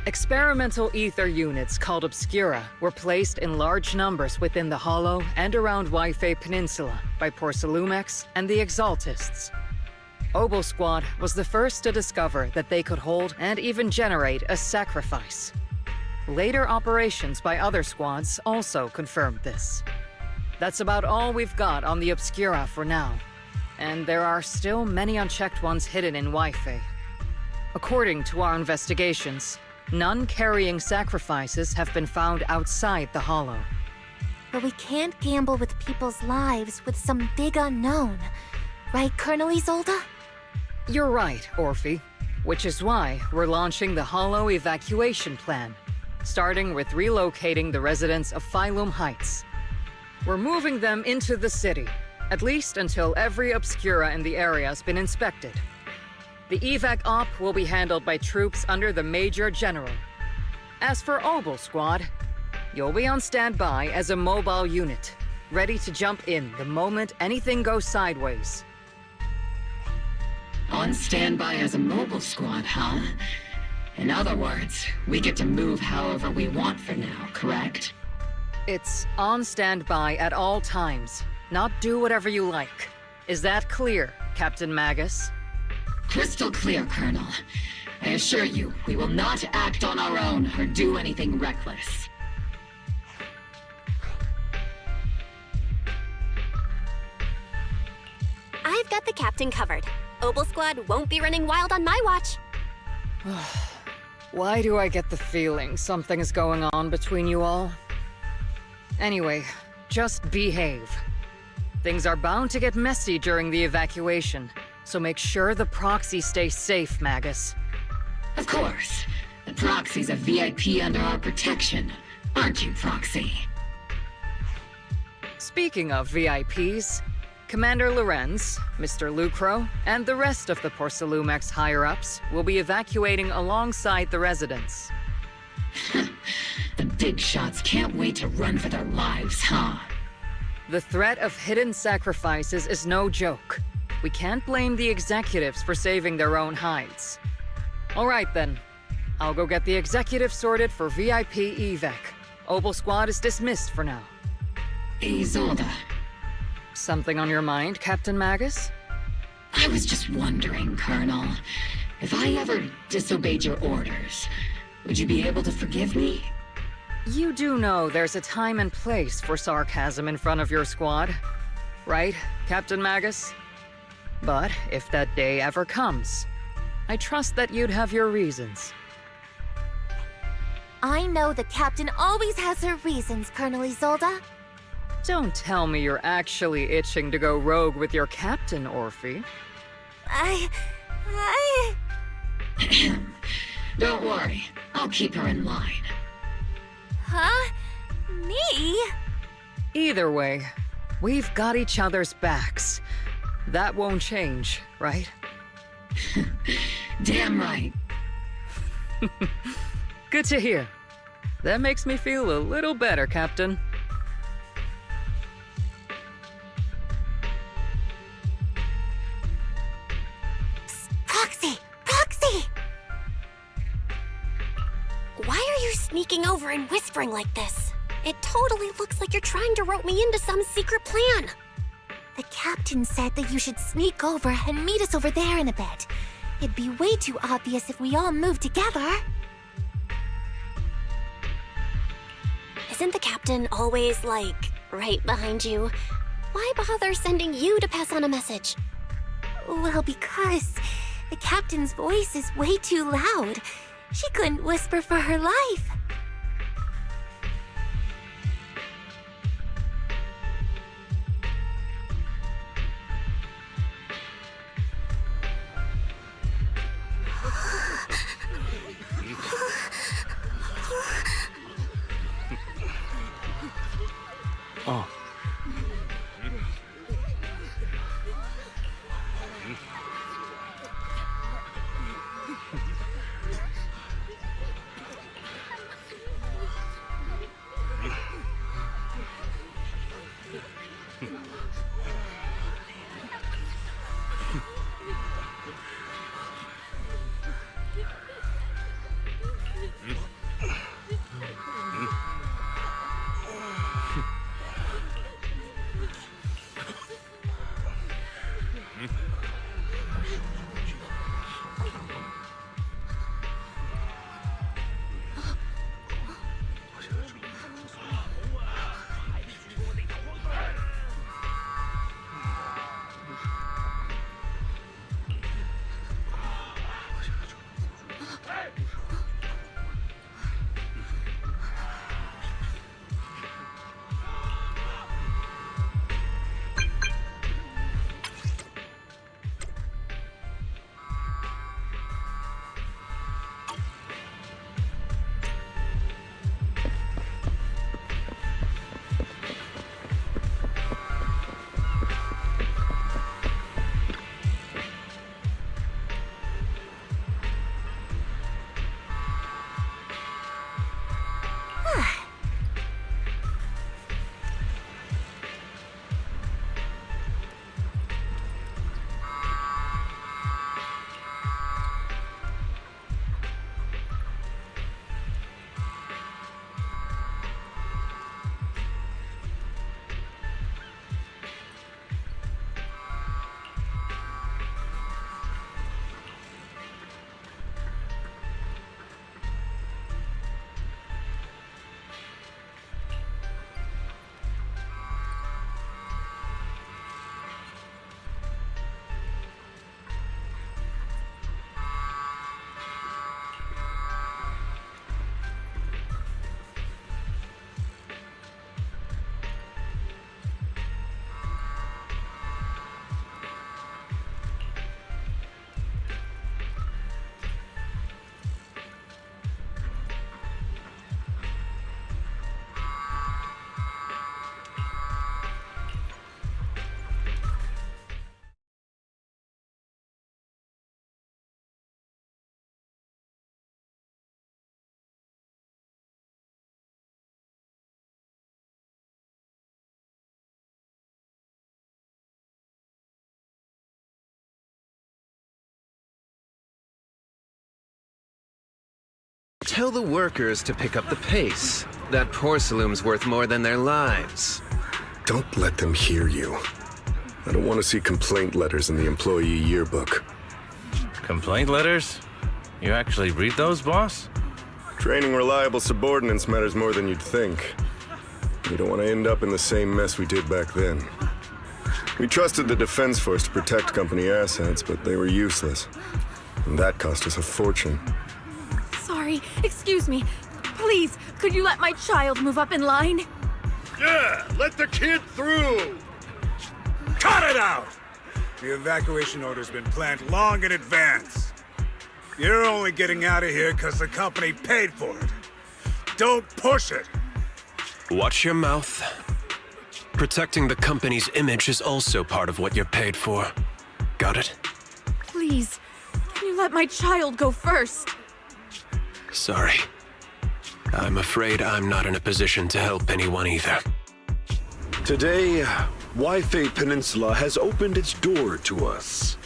Experimental ether units called Obscura were placed in large numbers within the Hollow and around Waifei Peninsula by Porcelumex and the Exaltists. Obel Squad was the first to discover that they could hold and even generate a sacrifice. Later operations by other squads also confirmed this. That's about all we've got on the Obscura for now, and there are still many unchecked ones hidden in Waifei. According to our investigations, none carrying sacrifices have been found outside the Hollow. But we can't gamble with people's lives with some big unknown. Right, Colonel Isolde? You're right, Orphe. Which is why we're launching the Hollow evacuation plan, starting with relocating the residents of Phylum Heights. We're moving them into the city, at least until every Obscura in the area has been inspected. The evac op will be handled by troops under the Major General. As for Obel Squad, you'll be on standby as a mobile unit, ready to jump in the moment anything goes sideways. On standby as a mobile squad, huh? In other words, we get to move however we want for now, correct? It's on standby at all times, not do whatever you like. Is that clear, Captain Magus? Crystal clear, Colonel. I assure you, we will not act on our own or do anything reckless. I've got the captain covered. Obel Squad won't be running wild on my watch. Why do I get the feeling something is going on between you all? Anyway, just behave. Things are bound to get messy during the evacuation, so make sure the proxy stays safe, Magus. Of course. The proxy's a VIP under our protection. Aren't you, Proxy? Speaking of VIPs, Commander Lorenz, Mr. Lucro, and the rest of the Porcelumex higher-ups will be evacuating alongside the residents. The big shots can't wait to run for their lives, huh? The threat of hidden sacrifices is no joke. We can't blame the executives for saving their own hides. All right then. I'll go get the executive sorted for VIP evac. Obel Squad is dismissed for now. Isolde. Something on your mind, Captain Magus? I was just wondering, Colonel. If I ever disobeyed your orders, would you be able to forgive me? You do know there's a time and place for sarcasm in front of your squad, right, Captain Magus? But if that day ever comes, I trust that you'd have your reasons. I know the captain always has her reasons, Colonel Isolde. Don't tell me you're actually itching to go rogue with your captain, Orphe. Don't worry, I'll keep her in line. Huh? Me? Either way, we've got each other's backs. That won't change, right? Damn right. Good to hear. That makes me feel a little better, Captain. Psst, Proxy! Proxy! Why are you sneaking over and whispering like this? It totally looks like you're trying to rope me into some secret plan. The captain said that you should sneak over and meet us over there in a bit. It'd be way too obvious if we all moved together. Isn't the captain always, like, right behind you? Why bother sending you to pass on a message? Well, because the captain's voice is way too loud. She couldn't whisper for her life. Oh. Tell the workers to pick up the pace. That porcelain's worth more than their lives. Don't let them hear you. I don't want to see complaint letters in the employee yearbook. Complaint letters? You actually read those, boss? Training reliable subordinates matters more than you'd think. We don't want to end up in the same mess we did back then. We trusted the Defense Force to protect company assets, but they were useless. And that cost us a fortune. Sorry, excuse me. Please, could you let my child move up in line? Yeah, let the kid through! Cut it out! The evacuation order's been planned long in advance. You're only getting out of here because the company paid for it. Don't push it! Watch your mouth. Protecting the company's image is also part of what you're paid for. Got it? Please, can you let my child go first? Sorry. I'm afraid I'm not in a position to help anyone either. Today, Wi-Fi Peninsula has opened its door to us.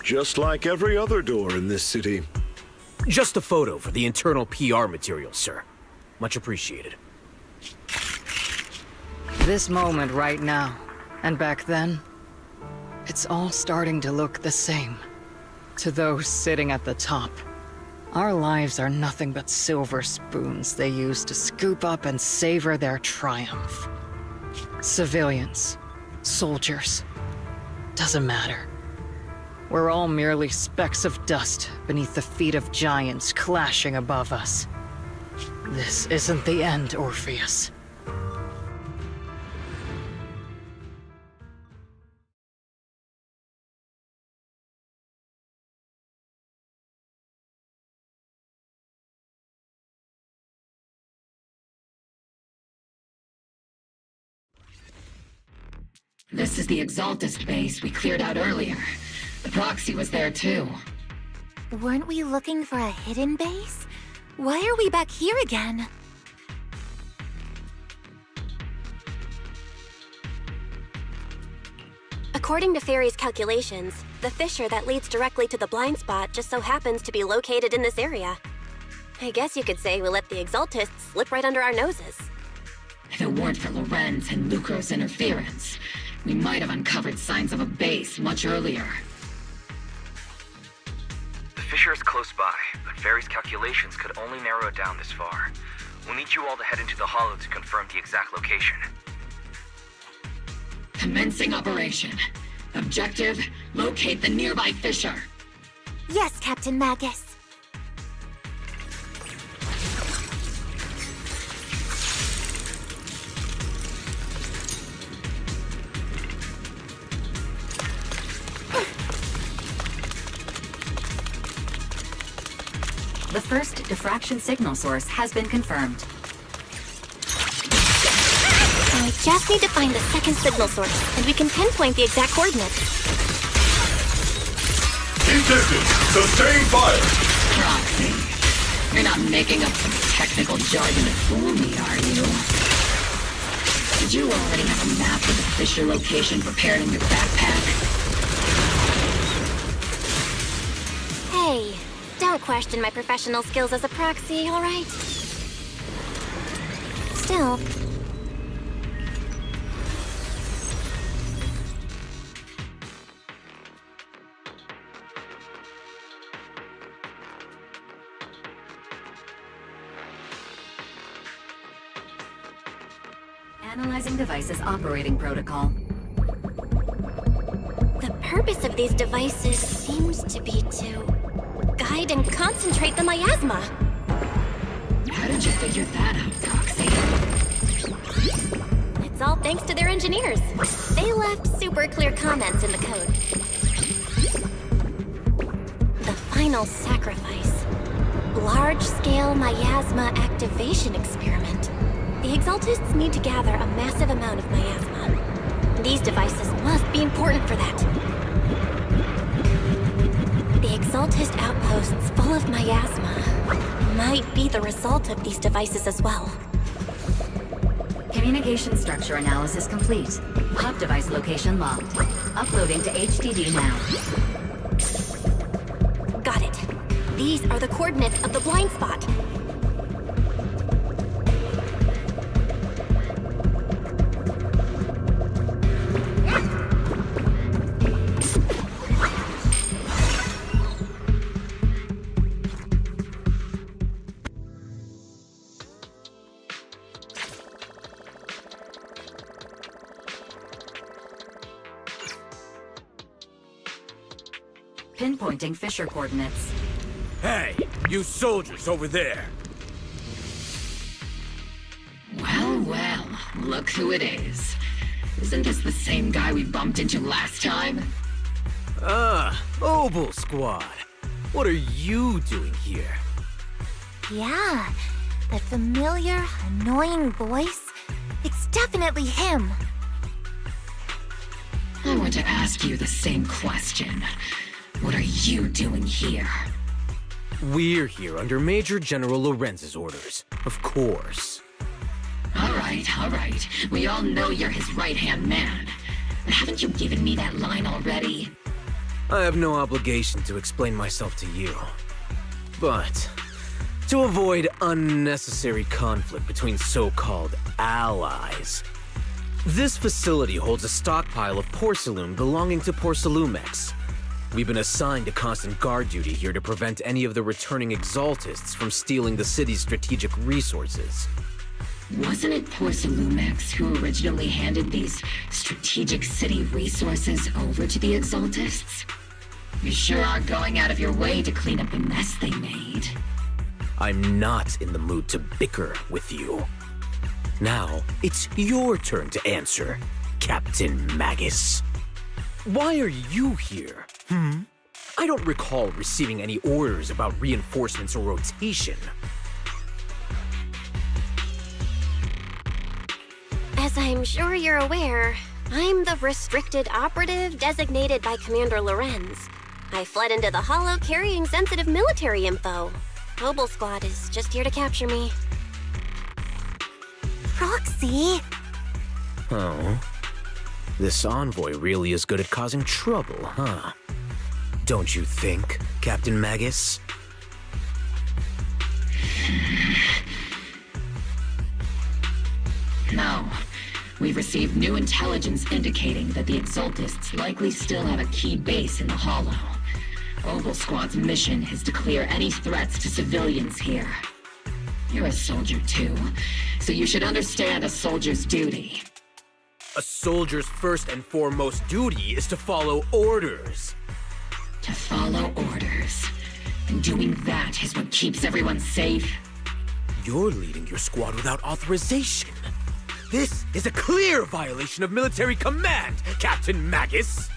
Just like every other door in this city. Just a photo for the internal PR material, sir. Much appreciated. This moment right now, and back then, it's all starting to look the same. To those sitting at the top, our lives are nothing but silver spoons they use to scoop up and savor their triumph. Civilians, soldiers, doesn't matter. We're all merely specks of dust beneath the feet of giants clashing above us. This isn't the end, Orpheus. This is the Exaltist base we cleared out earlier. The proxy was there too. Weren't we looking for a hidden base? Why are we back here again? According to Fairy's calculations, the fissure that leads directly to the blind spot just so happens to be located in this area. I guess you could say we let the Exaltists slip right under our noses. If it weren't for Lorenz and Lucro's interference, we might have uncovered signs of a base much earlier. The fissure is close by, but Fairy's calculations could only narrow it down this far. We'll need you all to head into the hollow to confirm the exact location. Commencing operation. Objective, locate the nearby fissure. Yes, Captain Magus. The first diffraction signal source has been confirmed. I just need to find the second signal source, and we can pinpoint the exact coordinates. Keep distance. Sustain fire. Proxy. You're not making up some technical jargon to fool me, are you? Did you already have a map of the fissure location prepared in your backpack? Hey, don't question my professional skills as a proxy, all right? Still... Analyzing device's operating protocol. The purpose of these devices seems to be to guide and concentrate the miasma. How did you figure that out, Proxy? It's all thanks to their engineers. They left super clear comments in the code. The final sacrifice. Large-scale miasma activation experiment. The Exaltists need to gather a massive amount of miasma. These devices must be important for that. The Exaltist outposts full of miasma might be the result of these devices as well. Communication structure analysis complete. Hub device location locked. Uploading to HDD now. Got it. These are the coordinates of the blind spot. Pinpointing fissure coordinates. Hey, you soldiers over there! Well, well, look who it is. Isn't this the same guy we bumped into last time? Ah, Obel Squad. What are you doing here? Yeah, that familiar, annoying voice. It's definitely him. I want to ask you the same question. What are you doing here? We're here under Major General Lorenz's orders, of course. All right. We all know you're his right-hand man. But haven't you given me that line already? I have no obligation to explain myself to you. But, to avoid unnecessary conflict between so-called allies, this facility holds a stockpile of porcelain belonging to Porcelumex. We've been assigned to constant guard duty here to prevent any of the returning Exaltists from stealing the city's strategic resources. Wasn't it Porcelumex who originally handed these strategic city resources over to the Exaltists? You sure are going out of your way to clean up the mess they made. I'm not in the mood to bicker with you. Now, it's your turn to answer, Captain Magus. Why are you here? I don't recall receiving any orders about reinforcements or rotation. As I'm sure you're aware, I'm the restricted operative designated by Commander Lorenz. I fled into the Hollow carrying sensitive military info. Mobile Squad is just here to capture me. Proxy? Oh. This envoy really is good at causing trouble, huh? Don't you think, Captain Magus? No. We've received new intelligence indicating that the Exaltists likely still have a key base in the Hollow. Oval Squad's mission is to clear any threats to civilians here. You're a soldier too, so you should understand a soldier's duty. A soldier's first and foremost duty is to follow orders. To follow orders. And doing that is what keeps everyone safe. You're leading your squad without authorization. This is a clear violation of military command, Captain Magus!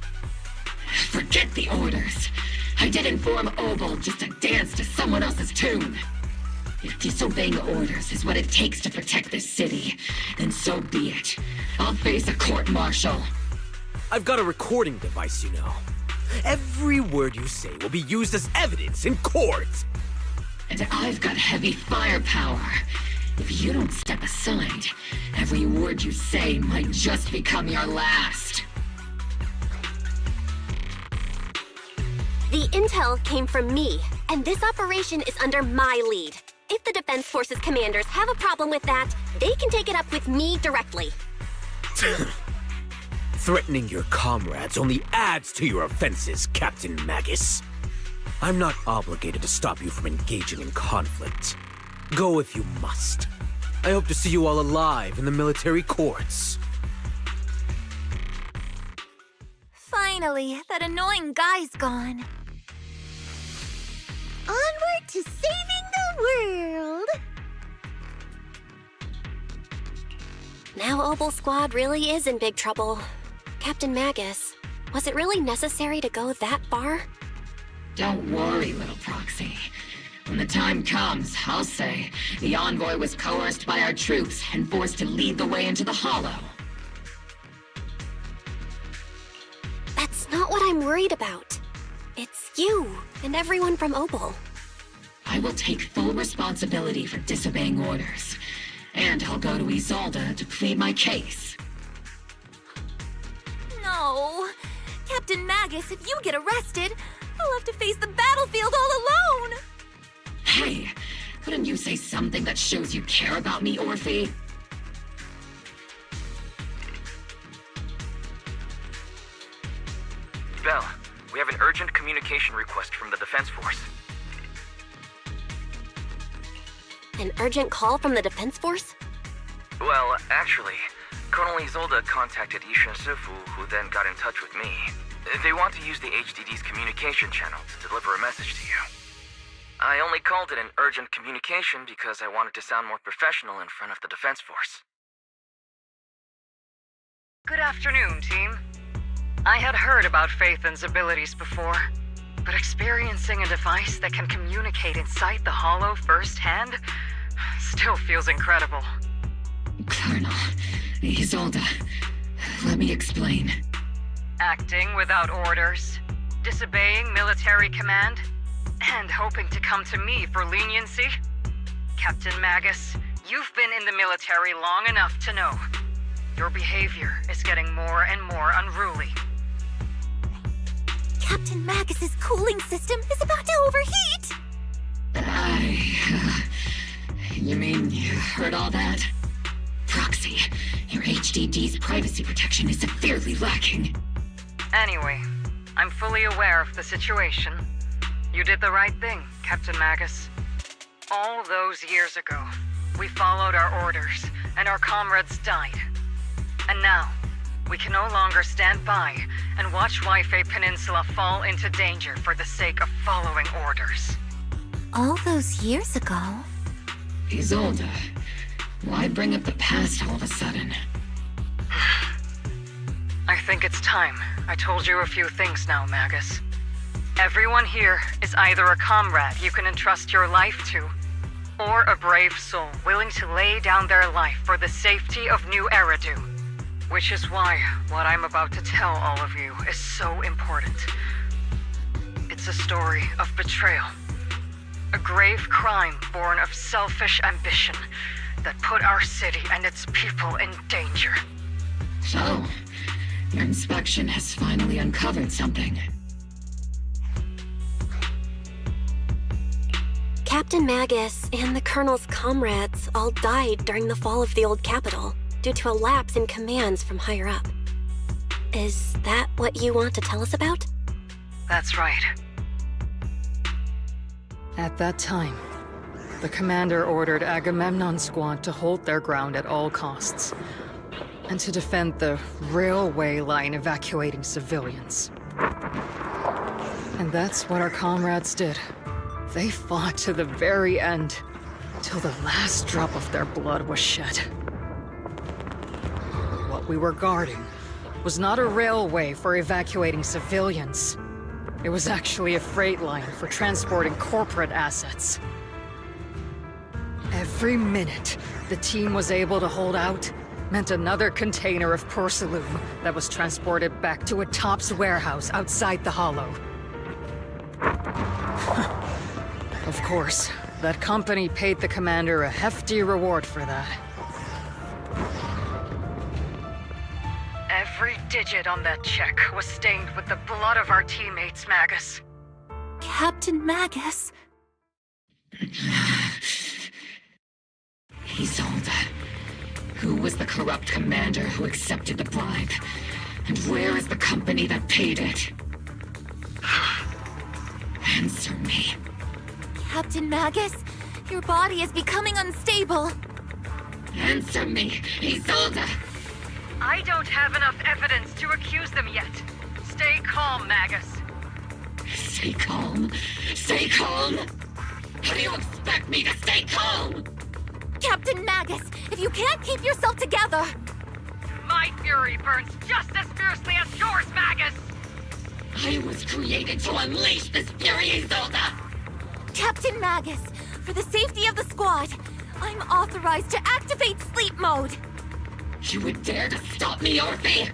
Forget the orders. I did inform Obel just to dance to someone else's tune. If disobeying orders is what it takes to protect this city, then so be it. I'll face a court-martial. I've got a recording device, you know. Every word you say will be used as evidence in court. And I've got heavy firepower. If you don't step aside, every word you say might just become your last. The intel came from me, and this operation is under my lead. If the Defense Forces commanders have a problem with that, they can take it up with me directly. Threatening your comrades only adds to your offenses, Captain Magus. I'm not obligated to stop you from engaging in conflict. Go if you must. I hope to see you all alive in the military courts. Finally, that annoying guy's gone. Onward to saving the world! Now Obel Squad really is in big trouble. Captain Magus, was it really necessary to go that far? Don't worry, little proxy. When the time comes, I'll say the envoy was coerced by our troops and forced to lead the way into the Hollow. That's not what I'm worried about. It's you and everyone from Obel. I will take full responsibility for disobeying orders. And I'll go to Isolde to plead my case. No. Captain Magus, if you get arrested, I'll have to face the battlefield all alone. Hey, couldn't you say something that shows you care about me, Orphe? Bell, we have an urgent communication request from the Defense Force. An urgent call from the Defense Force? Well, actually, Colonel Isolde contacted Ishin Sifu, who then got in touch with me. They want to use the HDD's communication channel to deliver a message to you. I only called it an urgent communication because I wanted to sound more professional in front of the Defense Force. Good afternoon, team. I had heard about Phaethon's abilities before, but experiencing a device that can communicate inside the Hollow firsthand still feels incredible. Colonel, Isolde, let me explain. Acting without orders, disobeying military command, and hoping to come to me for leniency? Captain Magus, you've been in the military long enough to know. Your behavior is getting more and more unruly. Captain Magus's cooling system is about to overheat! You mean you heard all that? Proxy, your HDD's privacy protection is severely lacking. Anyway, I'm fully aware of the situation. You did the right thing, Captain Magus. All those years ago, we followed our orders, and our comrades died. And now, we can no longer stand by and watch Waifei Peninsula fall into danger for the sake of following orders. All those years ago? Isolde, why bring up the past all of a sudden? I think it's time I told you a few things now, Magus. Everyone here is either a comrade you can entrust your life to, or a brave soul willing to lay down their life for the safety of New Eridu. Which is why what I'm about to tell all of you is so important. It's a story of betrayal. A grave crime born of selfish ambition that put our city and its people in danger. So, your inspection has finally uncovered something. Captain Magus and the Colonel's comrades all died during the fall of the old capital due to a lapse in commands from higher up. Is that what you want to tell us about? That's right. At that time, the commander ordered Agamemnon's squad to hold their ground at all costs, and to defend the railway line evacuating civilians. And that's what our comrades did. They fought to the very end, till the last drop of their blood was shed. What we were guarding was not a railway for evacuating civilians. It was actually a freight line for transporting corporate assets. Every minute the team was able to hold out meant another container of porcelain that was transported back to a Topps warehouse outside the Hollow. Of course, that company paid the commander a hefty reward for that. Every digit on that check was stained with the blood of our teammates, Magus. Captain Magus? Isolde. Who was the corrupt commander who accepted the bribe? And where is the company that paid it? Answer me. Captain Magus, your body is becoming unstable. Answer me, Isolde! I don't have enough evidence to accuse them yet. Stay calm, Magus. Stay calm? Stay calm? How do you expect me to stay calm? Captain Magus, if you can't keep yourself together... My fury burns just as fiercely as yours, Magus! I was created to unleash this fury, Isolde! Captain Magus, for the safety of the squad, I'm authorized to activate sleep mode. You would dare to stop me, Orphe?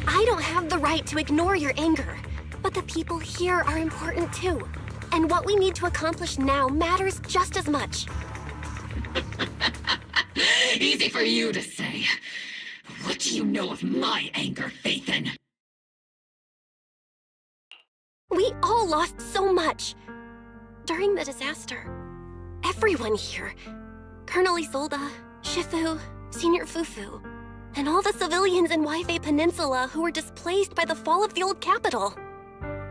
I don't have the right to ignore your anger, but the people here are important too. And what we need to accomplish now matters just as much. Easy for you to say. What do you know of my anger, Phaethon? We all lost so much. During the disaster, everyone here, Colonel Isolde, Shifu, Senior Fufu, and all the civilians in Waifei Peninsula who were displaced by the fall of the old capital.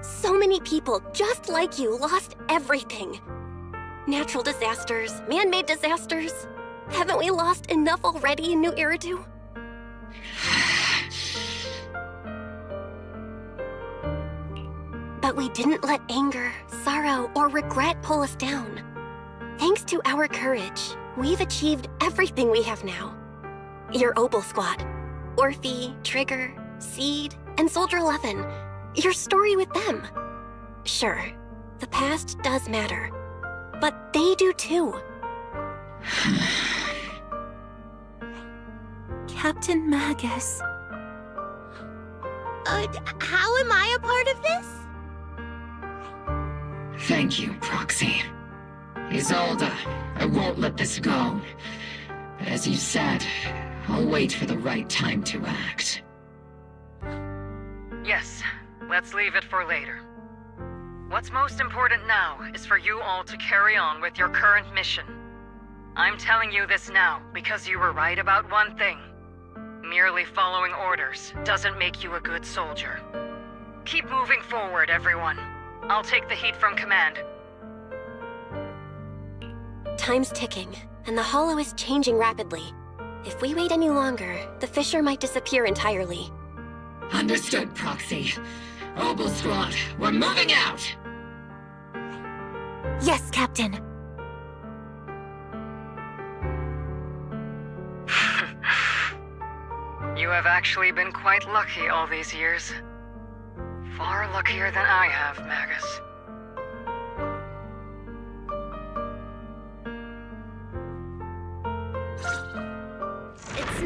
So many people just like you lost everything. Natural disasters, man-made disasters. Haven't we lost enough already in New Eridu? But we didn't let anger, sorrow, or regret pull us down. Thanks to our courage, we've achieved everything we have now. Your Opal Squad, Orphe, Trigger, Seed, and Soldier 11. Your story with them. Sure, the past does matter, but they do too. Captain Magus. How am I a part of this? Thank you, Proxy. Isolde, I won't let this go. But as you said, I'll wait for the right time to act. Yes, let's leave it for later. What's most important now is for you all to carry on with your current mission. I'm telling you this now because you were right about one thing. Merely following orders doesn't make you a good soldier. Keep moving forward, everyone. I'll take the heat from command. Time's ticking, and the Hollow is changing rapidly. If we wait any longer, the fissure might disappear entirely. Understood, Proxy. Opal Squad, we're moving out! Yes, Captain. You have actually been quite lucky all these years. Far luckier than I have, Magus.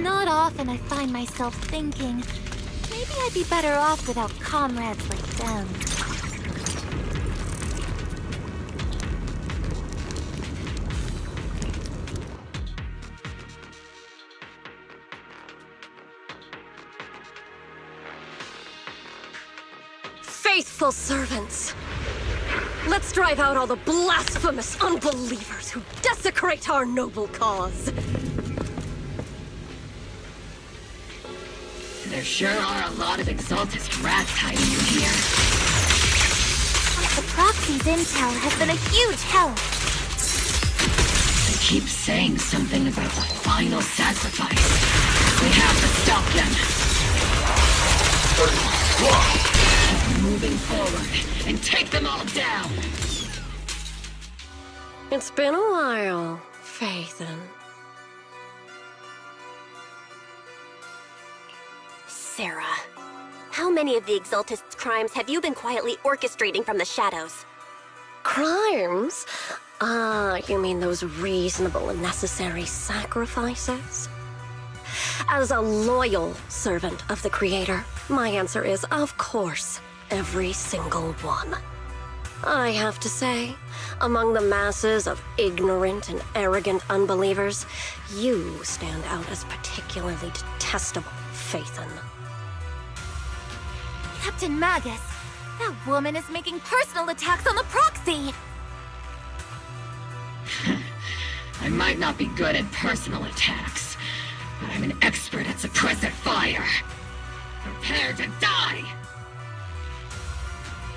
not often I find myself thinking, maybe I'd be better off without comrades like them. Faithful servants! Let's drive out all the blasphemous unbelievers who desecrate our noble cause! There sure are a lot of Exaltist rats hiding in here. The Proxy's intel has been a huge help. They keep saying something about the final sacrifice. We have to stop them. Keep moving forward and take them all down. It's been a while, Phaethon. Sarah, how many of the Exaltists' crimes have you been quietly orchestrating from the shadows? Crimes? You mean those reasonable and necessary sacrifices? As a loyal servant of the Creator, my answer is, of course, every single one. I have to say, among the masses of ignorant and arrogant unbelievers, you stand out as particularly detestable, Phaethon. Captain Magus, that woman is making personal attacks on the Proxy! I might not be good at personal attacks, but I'm an expert at suppressive fire. Prepare to die!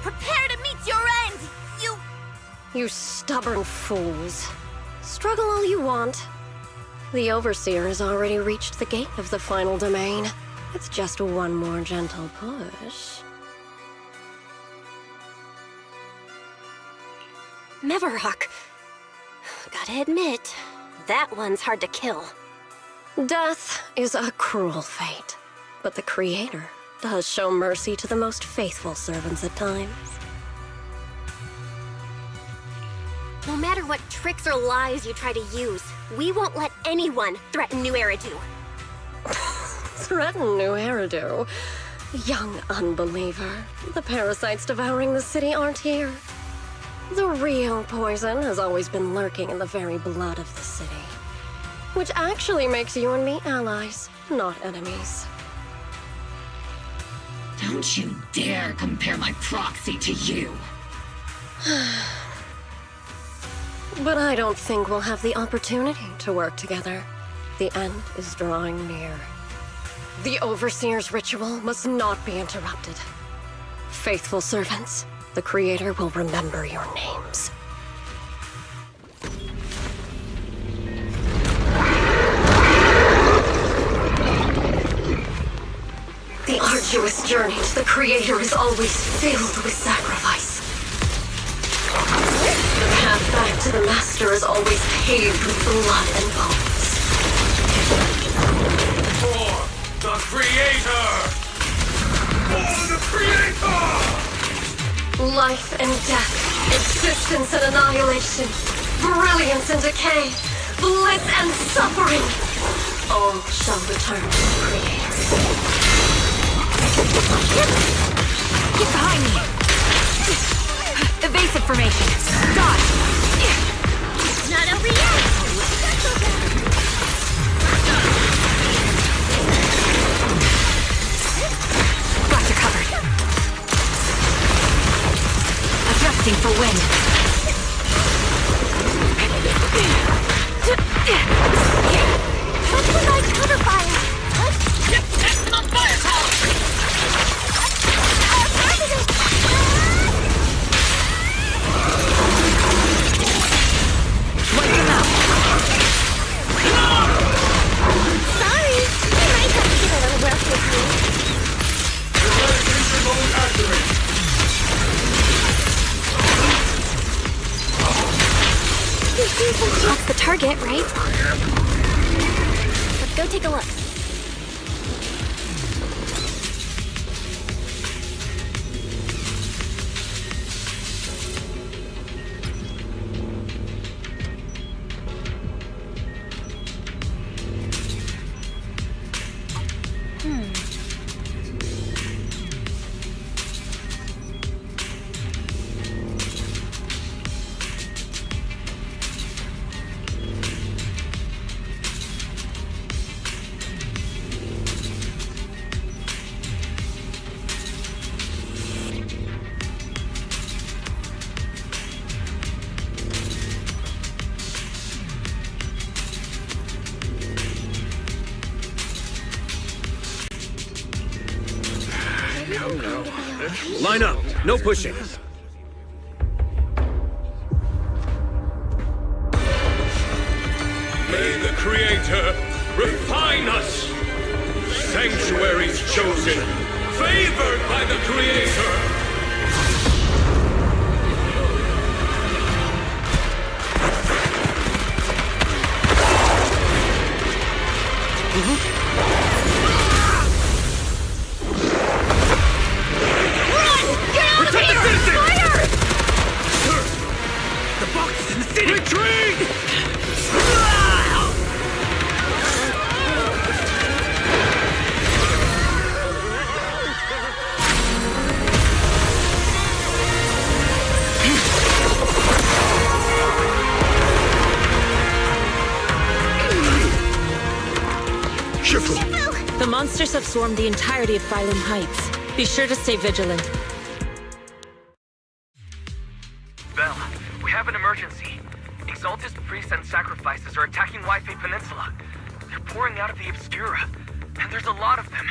Prepare to meet your end, you... You stubborn fools. Struggle all you want. The Overseer has already reached the gate of the final domain. It's just one more gentle push. Meverok. Gotta admit, that one's hard to kill. Death is a cruel fate, but the Creator does show mercy to the most faithful servants at times. No matter what tricks or lies you try to use, we won't let anyone threaten New Eridu. Threaten New Eridu? Young unbeliever. The parasites devouring the city aren't here. The real poison has always been lurking in the very blood of the city. Which actually makes you and me allies, not enemies. Don't you dare compare my proxy to you! But I don't think we'll have the opportunity to work together. The end is drawing near. The Overseer's ritual must not be interrupted. Faithful servants, the Creator will remember your names. The arduous journey to the Creator is always filled with sacrifice. The path back to the Master is always paved with blood and bones. For the Creator! For the Creator! Life and death, existence and annihilation, brilliance and decay, bliss and suffering, all shall return to the Creator. Get behind me! Evasive formation. Dodge! Not over yet! Got you covered. Adjusting for wind. Let's provide cover fire! Maximum firepower! Wipe him out. Sorry, I might have to get a little rough with you. Eradication mode activated. That's the target, right? Let's go take a look. Line up. No pushing. May the Creator refine us! Sanctuaries chosen, favored by the Creator! The monsters have swarmed the entirety of Phylum Heights. Be sure to stay vigilant. Bell, we have an emergency. Exaltist priests and sacrifices are attacking Wi-Fi Peninsula. They're pouring out of the Obscura, and there's a lot of them.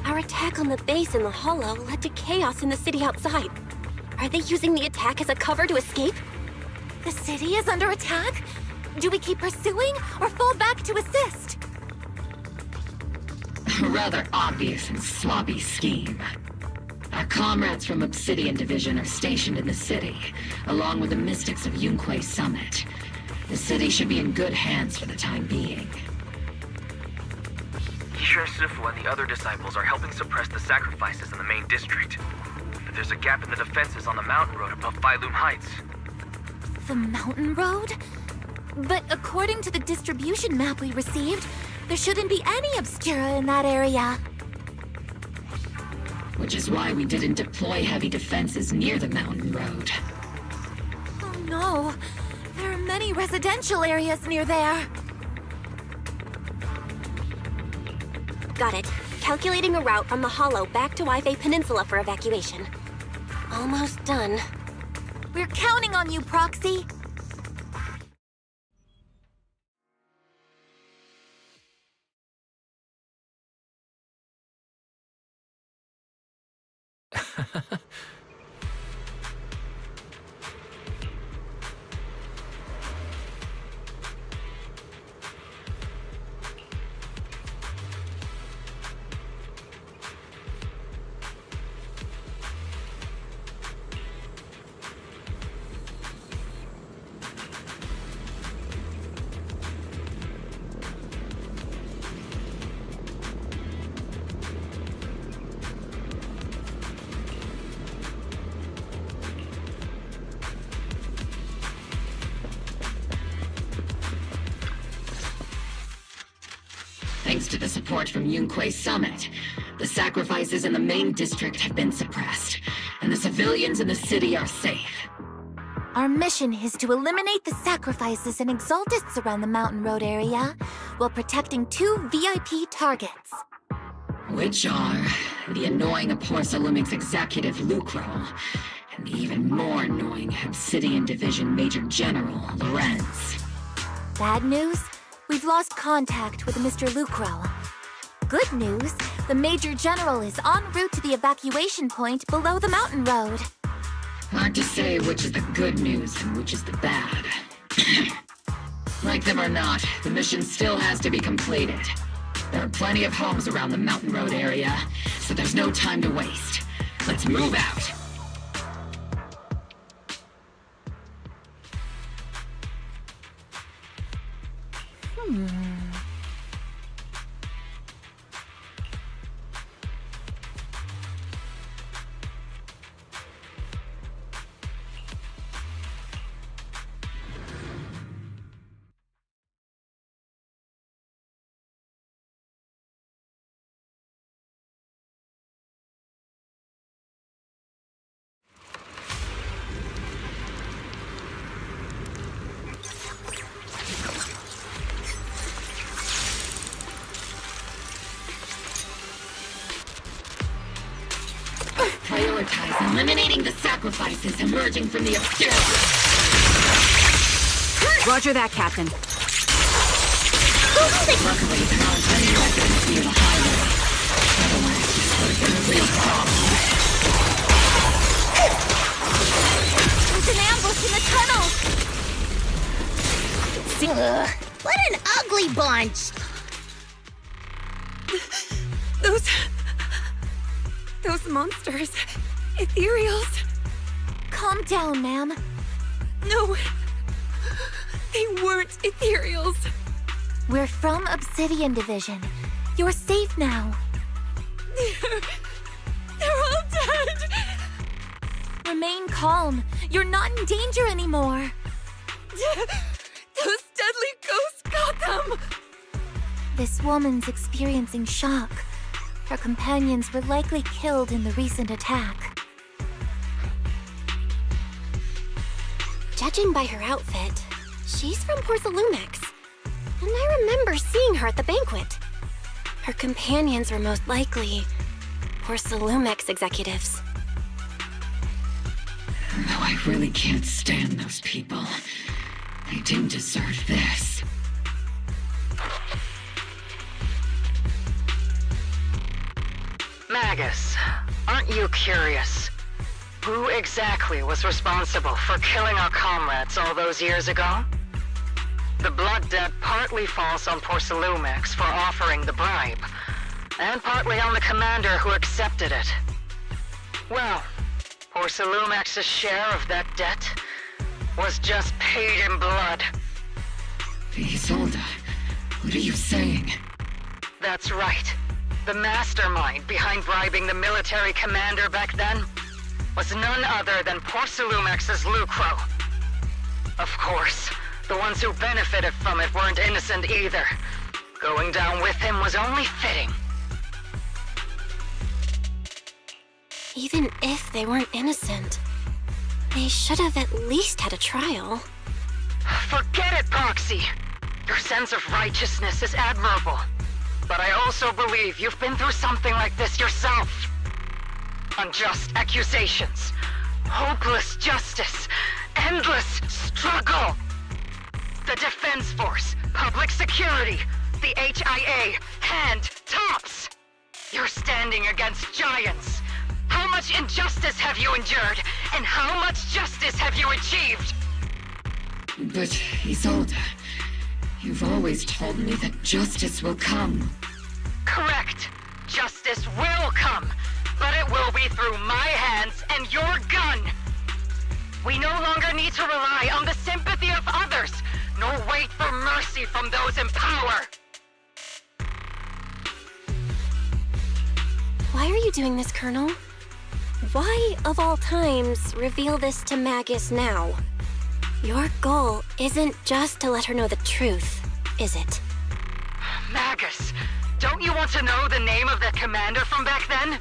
Our attack on the base in the Hollow led to chaos in the city outside. Are they using the attack as a cover to escape? The city is under attack? Do we keep pursuing or fall back to assist? A rather obvious and sloppy scheme. Our comrades from Obsidian Division are stationed in the city, along with the mystics of Yunque Summit. The city should be in good hands for the time being. Yishan Sifu and the other disciples are helping suppress the sacrifices in the main district. But there's a gap in the defenses on the mountain road above Phylum Heights. The mountain road? But according to the distribution map we received, there shouldn't be any Obscura in that area. Which is why we didn't deploy heavy defenses near the mountain road. Oh no, there are many residential areas near there. Got it. Calculating a route from the Hollow back to Wi-Fi Peninsula for evacuation. Almost done. We're counting on you, Proxy. Thanks to the support from Yunque Summit, the sacrifices in the main district have been suppressed, and the civilians in the city are safe. Our mission is to eliminate the sacrifices and exaltists around the mountain road area, while protecting 2 VIP targets. Which are the annoying Aporsalumix executive Lucro, and the even more annoying Obsidian Division Major General Lorenz. Bad news? We've lost contact with Mr. Lucro. Good news, the Major General is en route to the evacuation point below the mountain road. Hard to say which is the good news and which is the bad. Like them or not, the mission still has to be completed. There are plenty of homes around the mountain road area, so there's no time to waste. Let's move out! Prioritize eliminating the sacrifices emerging from the Obscura. Roger that, Captain. Luckily, there aren't any residents near the highway. There's an ambush in the tunnel! What an ugly bunch! Those monsters. Ethereals. Calm down, ma'am. No. They weren't ethereals. We're from Obsidian Division. You're safe now. They're all dead. Remain calm. You're not in danger anymore. Those deadly ghosts got them. This woman's experiencing shock. Her companions were likely killed in the recent attack. Judging by her outfit, she's from Porcelumex. And I remember seeing her at the banquet. Her companions were most likely Porcelumex executives. Oh, I really can't stand those people. They didn't deserve this. Magus, aren't you curious? Who exactly was responsible for killing our comrades all those years ago? The blood debt partly falls on Porcelumex for offering the bribe, and partly on the commander who accepted it. Well, Porcelumex's share of that debt was just paid in blood. Isolde, what are you saying? That's right. The mastermind behind bribing the military commander back then was none other than Porcelumex's Lucro. Of course, the ones who benefited from it weren't innocent either. Going down with him was only fitting. Even if they weren't innocent, they should have at least had a trial. Forget it, Proxy! Your sense of righteousness is admirable. But I also believe you've been through something like this yourself. Unjust accusations, hopeless justice, endless struggle. The Defense Force, public security, the HIA, hand tops. You're standing against giants. How much injustice have you endured, and how much justice have you achieved? But, Isolde, you've always told me that justice will come. Correct. Justice will come, but it will be through my hands and your gun. We no longer need to rely on the sympathy of others, nor wait for mercy from those in power. Why are you doing this, Colonel? Why, of all times, reveal this to Magus now? Your goal isn't just to let her know the truth, is it? Magus, don't you want to know the name of that commander from back then?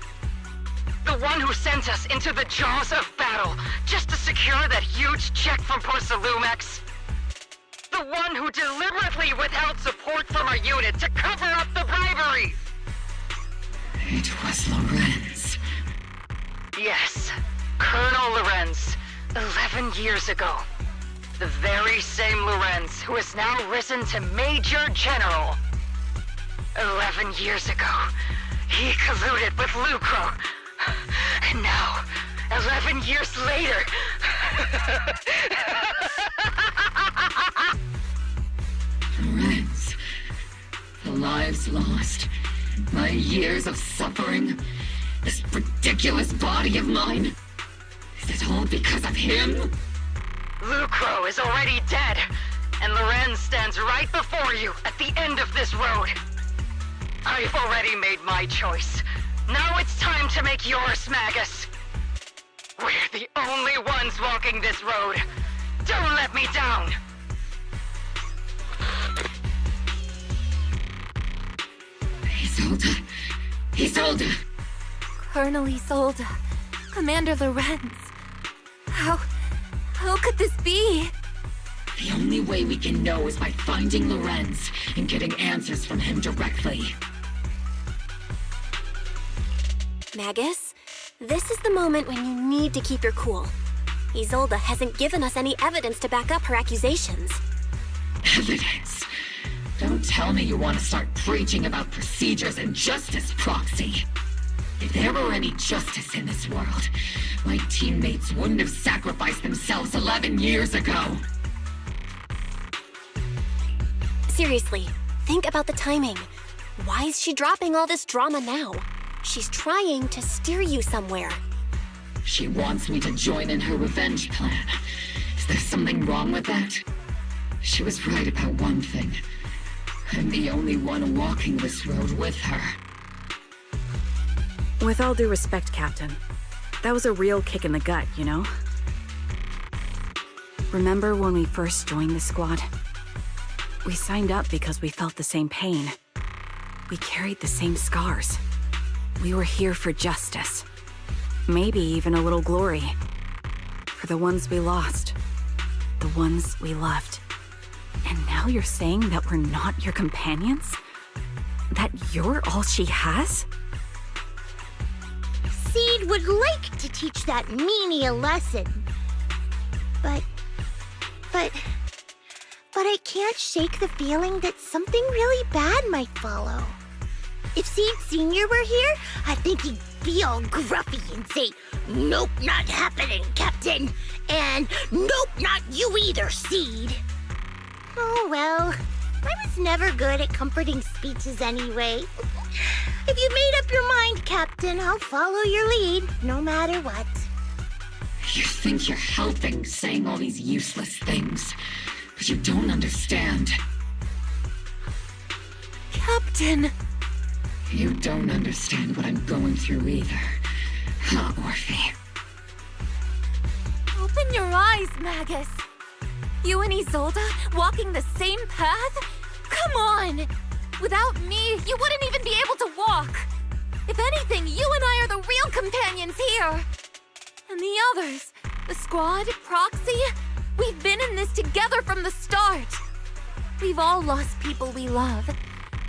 The one who sent us into the jaws of battle just to secure that huge check from Porcelumex? The one who deliberately withheld support from our unit to cover up the bribery? It was Lorenz. Yes, Colonel Lorenz, 11 years ago. The very same Lorenz who has now risen to Major General. 11 years ago, he colluded with Lucro. And now, 11 years later... Lorenz, the lives lost, my years of suffering, this ridiculous body of mine. Is it all because of him? Lucro is already dead, and Lorenz stands right before you at the end of this road. I've already made my choice. Now it's time to make yours, Magus. We're the only ones walking this road. Don't let me down. Isolde. Isolde. Colonel Isolde. Commander Lorenz. How could this be? The only way we can know is by finding Lorenz and getting answers from him directly. Magus, this is the moment when you need to keep your cool. Isolde hasn't given us any evidence to back up her accusations. Evidence? Don't tell me you want to start preaching about procedures and justice, Proxy. If there were any justice in this world, my teammates wouldn't have sacrificed themselves 11 years ago. Seriously, think about the timing. Why is she dropping all this drama now? She's trying to steer you somewhere. She wants me to join in her revenge plan. Is there something wrong with that? She was right about one thing. I'm the only one walking this road with her. With all due respect, Captain, that was a real kick in the gut, you know? Remember when we first joined the squad? We signed up because we felt the same pain. We carried the same scars. We were here for justice. Maybe even a little glory. For the ones we lost. The ones we loved. And now you're saying that we're not your companions? That you're all she has? Seed would like to teach that meanie a lesson. But I can't shake the feeling that something really bad might follow. If Seed Sr. were here, I think he'd be all gruffy and say, "Nope, not happening, Captain." And "Nope, not you either, Seed." Oh well, I was never good at comforting speeches anyway. If you made up your mind, Captain, I'll follow your lead, no matter what. You think you're helping saying all these useless things, but you don't understand. Captain! You don't understand what I'm going through either. Huh, Orphe? Open your eyes, Magus! You and Isolde walking the same path? Come on! Without me, you wouldn't even be able to walk! If anything, you and I are the real companions here! And the others, the squad, Proxy, we've been in this together from the start! We've all lost people we love,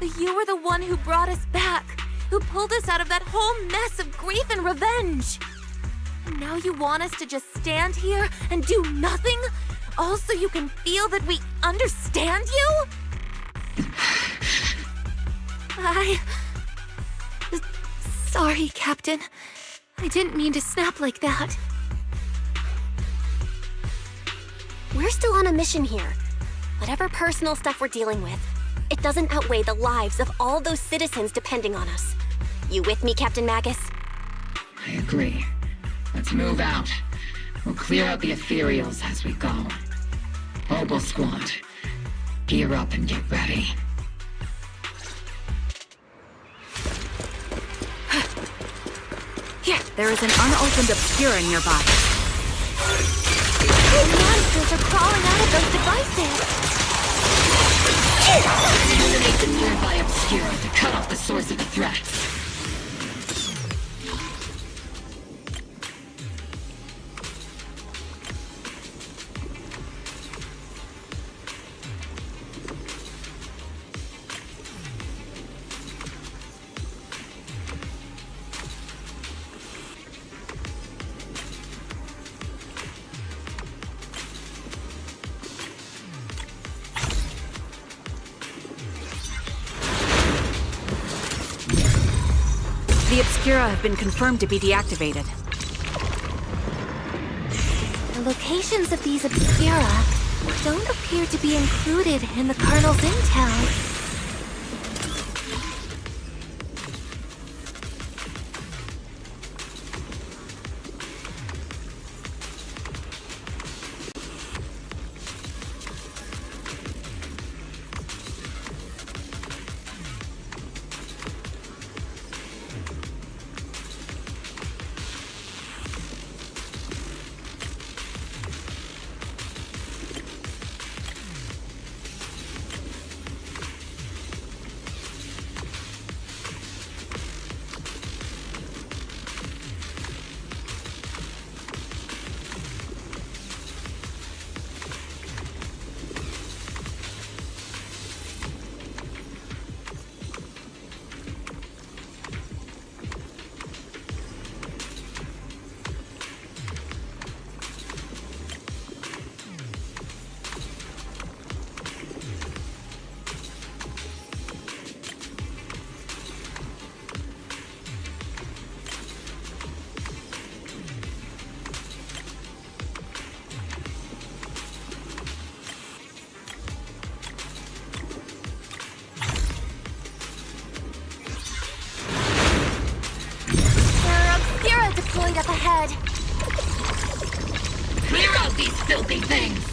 but you were the one who brought us back, who pulled us out of that whole mess of grief and revenge! And now you want us to just stand here and do nothing? All so you can feel that we understand you? Sorry, Captain. I didn't mean to snap like that. We're still on a mission here. Whatever personal stuff we're dealing with, it doesn't outweigh the lives of all those citizens depending on us. You with me, Captain Magus? I agree. Let's move out. We'll clear out the ethereals as we go. Mobile Squad, gear up and get ready. Here, there is an unopened Obscura nearby. Monsters are crawling out of those devices! Eliminate the nearby Obscura to cut off the source of the threats. The Obscura have been confirmed to be deactivated. The locations of these Obscura don't appear to be included in the Colonel's intel. things!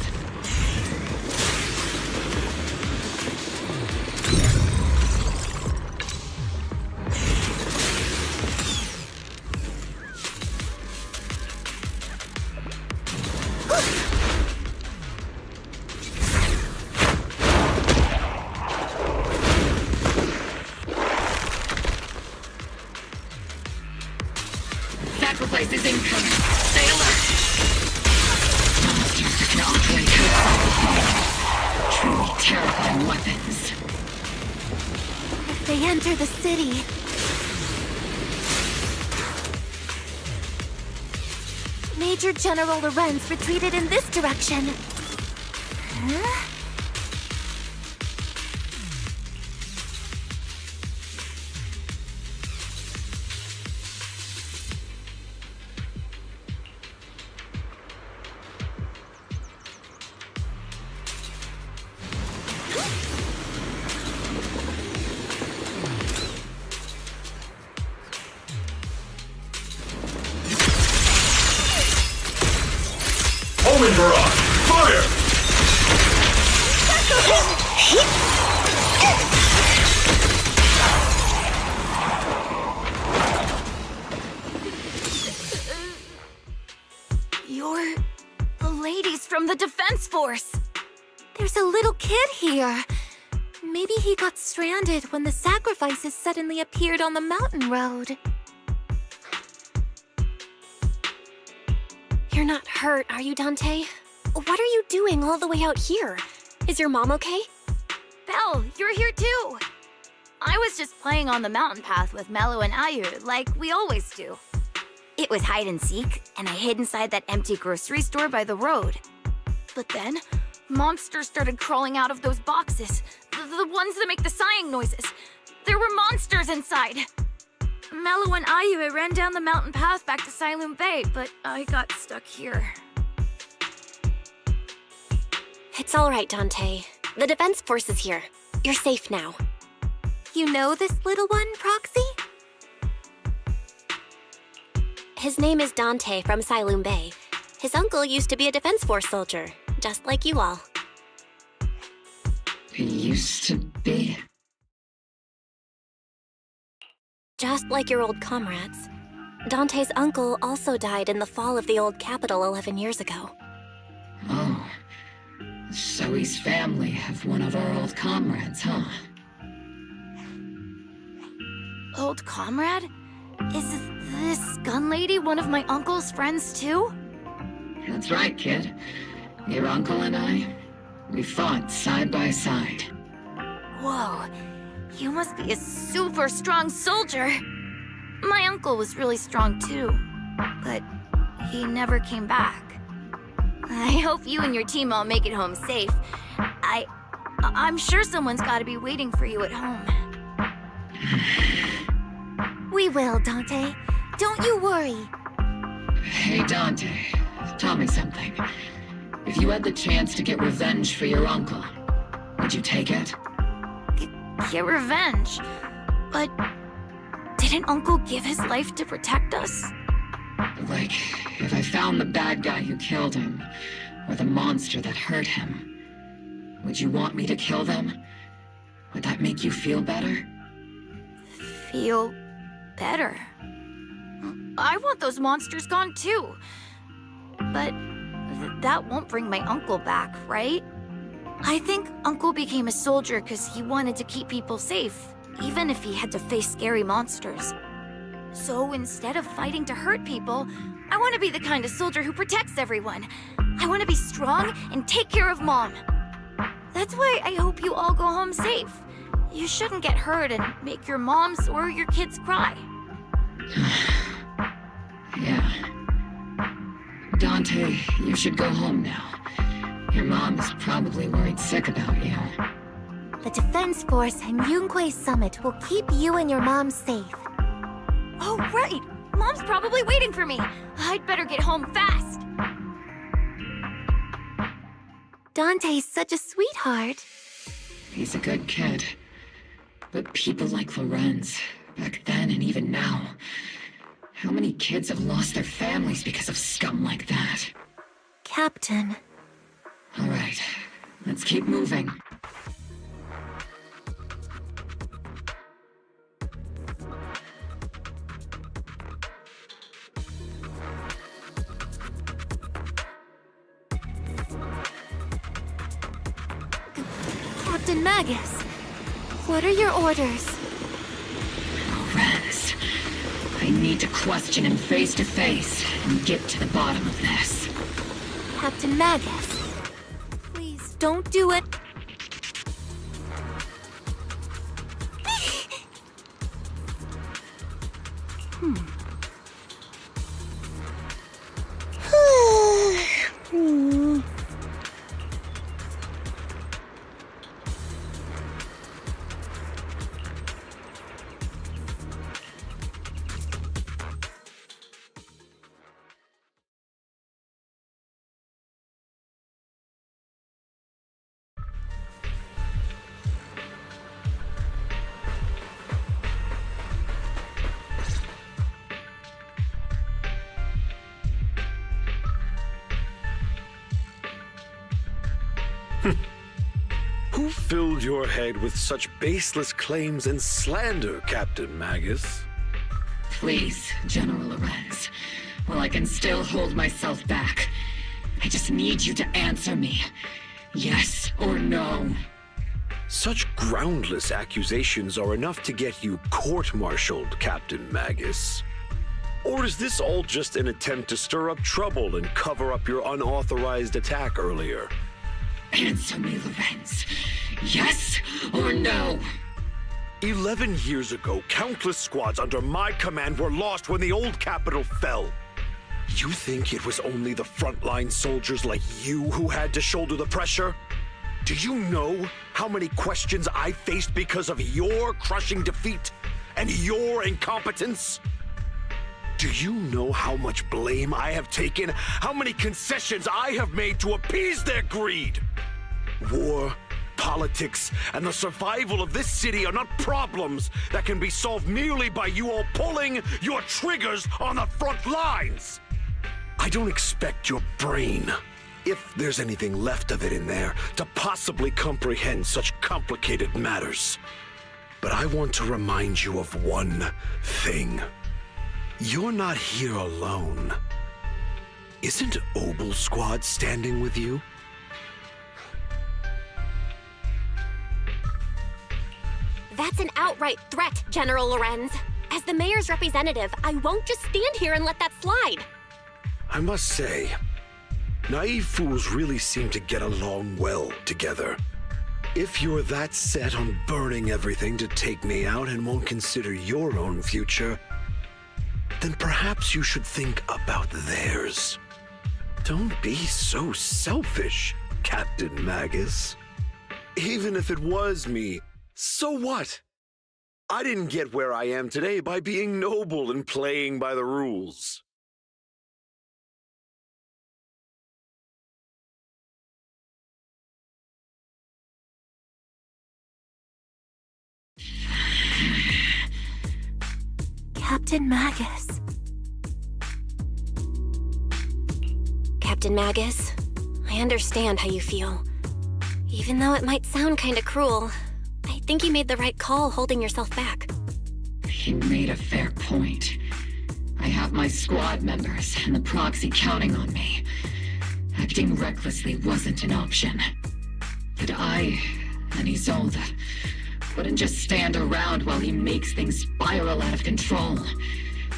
Sacrifice is incoming. Stay alert! Monsters that can operate outside the truly terrifying weapons. If they enter the city... Major General Lorenz retreated in this direction. Huh? Omen barrage! Fire! You're the ladies from the Defense Force. There's a little kid here. Maybe he got stranded when the sacrifices suddenly appeared on the mountain road. You're not hurt, are you, Dante? What are you doing all the way out here? Is your mom okay? Belle, you're here too. I was just playing on the mountain path with Mello and Ayu, like we always do. It was hide and seek, and I hid inside that empty grocery store by the road. But then, monsters started crawling out of those boxes. The ones that make the sighing noises. There were monsters inside. Mello and Ayu ran down the mountain path back to Silum Bay, but I got stuck here. It's all right, Dante. The Defense Force is here. You're safe now. You know this little one, Proxy? His name is Dante from Silum Bay. His uncle used to be a Defense Force soldier, just like you all. He used to be? Just like your old comrades. Dante's uncle also died in the fall of the old capital 11 years ago. Oh. So his family have one of our old comrades, huh? Old comrade? Is this gun lady one of my uncle's friends too? That's right, kid. Your uncle and I, we fought side by side. Whoa, you must be a super strong soldier. My uncle was really strong too, but he never came back. I hope you and your team all make it home safe. I'm sure someone's gotta be waiting for you at home. We will, Dante. Don't you worry. Hey, Dante, tell me something. If you had the chance to get revenge for your uncle, would you take it? Get revenge? But didn't Uncle give his life to protect us? Like, if I found the bad guy who killed him, or the monster that hurt him, would you want me to kill them? Would that make you feel better? Feel better? I want those monsters gone too. But that won't bring my uncle back, right? I think Uncle became a soldier because he wanted to keep people safe, even if he had to face scary monsters. So instead of fighting to hurt people, I want to be the kind of soldier who protects everyone. I want to be strong and take care of Mom. That's why I hope you all go home safe. You shouldn't get hurt and make your moms or your kids cry. Yeah. Dante, you should go home now. Your mom is probably worried sick about you. The Defense Force and Yunque Summit will keep you and your mom safe. Oh, right! Mom's probably waiting for me. I'd better get home fast. Dante's such a sweetheart. He's a good kid. But people like Lorenz, back then and even now, how many kids have lost their families because of scum like that? Captain, Let's keep moving. Captain Magus, what are your orders? Lorenz, I need to question him face to face and get to the bottom of this. Captain Magus, please don't do it. Who filled your head with such baseless claims and slander, Captain Magus? Please, General Lorenz. While I can still hold myself back, I just need you to answer me. Yes or no? Such groundless accusations are enough to get you court-martialed, Captain Magus. Or is this all just an attempt to stir up trouble and cover up your unauthorized attack earlier? Answer me, Lorenz. Yes or no? 11 years ago, countless squads under my command were lost when the old capital fell. You think it was only the frontline soldiers like you who had to shoulder the pressure? Do you know how many questions I faced because of your crushing defeat and your incompetence? Do you know how much blame I have taken? How many concessions I have made to appease their greed? War, politics, and the survival of this city are not problems that can be solved merely by you all pulling your triggers on the front lines. I don't expect your brain, if there's anything left of it in there, to possibly comprehend such complicated matters. But I want to remind you of one thing. You're not here alone. Isn't Obel Squad standing with you? That's an outright threat, General Lorenz. As the mayor's representative, I won't just stand here and let that slide. I must say, naive fools really seem to get along well together. If you're that set on burning everything to take me out and won't consider your own future, then perhaps you should think about theirs. Don't be so selfish, Captain Magus. Even if it was me, so what? I didn't get where I am today by being noble and playing by the rules. Captain Magus. Captain Magus, I understand how you feel. Even though it might sound kinda cruel, I think you made the right call holding yourself back. He made a fair point. I have my squad members and the proxy counting on me. Acting recklessly wasn't an option. But I and Isolde wouldn't just stand around while he makes things spiral out of control.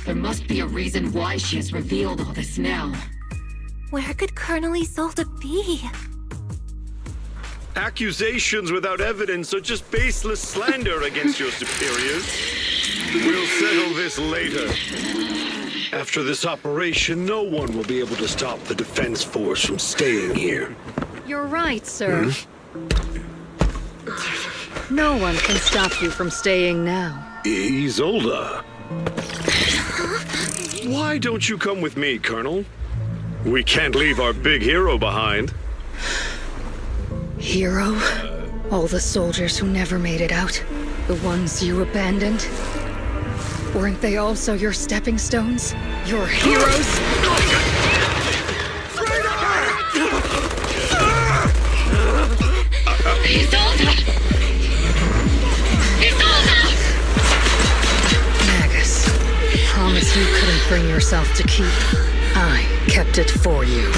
There must be a reason why she has revealed all this now. Where could Colonel Isolde be? Accusations without evidence are just baseless slander against your superiors. We'll settle this later. After this operation, no one will be able to stop the defense force from staying here. You're right, sir. No one can stop you from staying now. Isolde. Why don't you come with me, Colonel? We can't leave our big hero behind. Hero? All the soldiers who never made it out? The ones you abandoned? Weren't they also your stepping stones? Your heroes? offering yourself to keep. I kept it for you.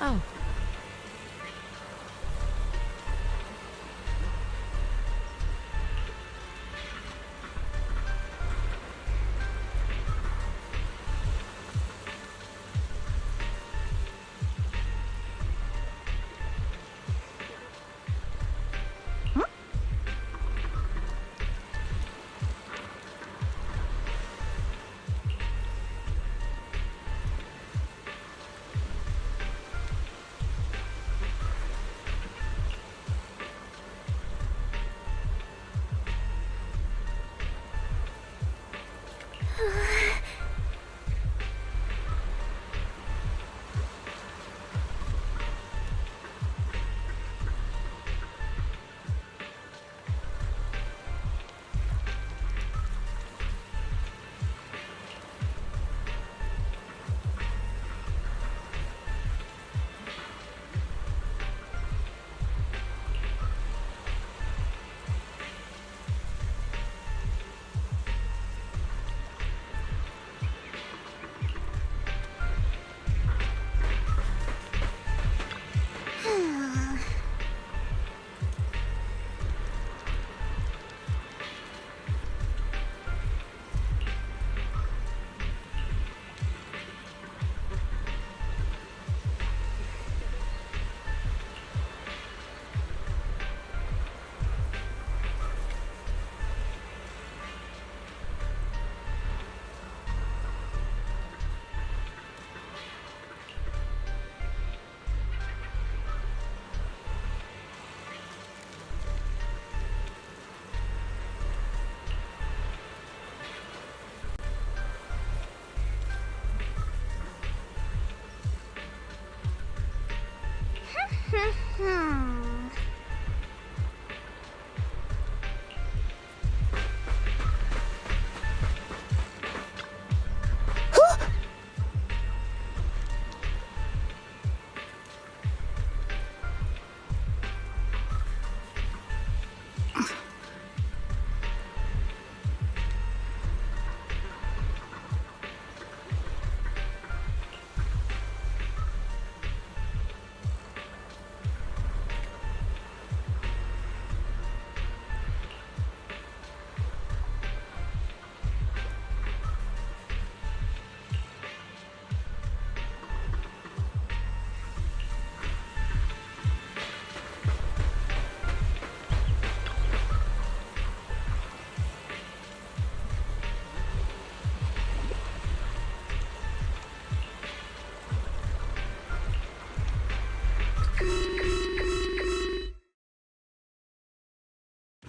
Oh.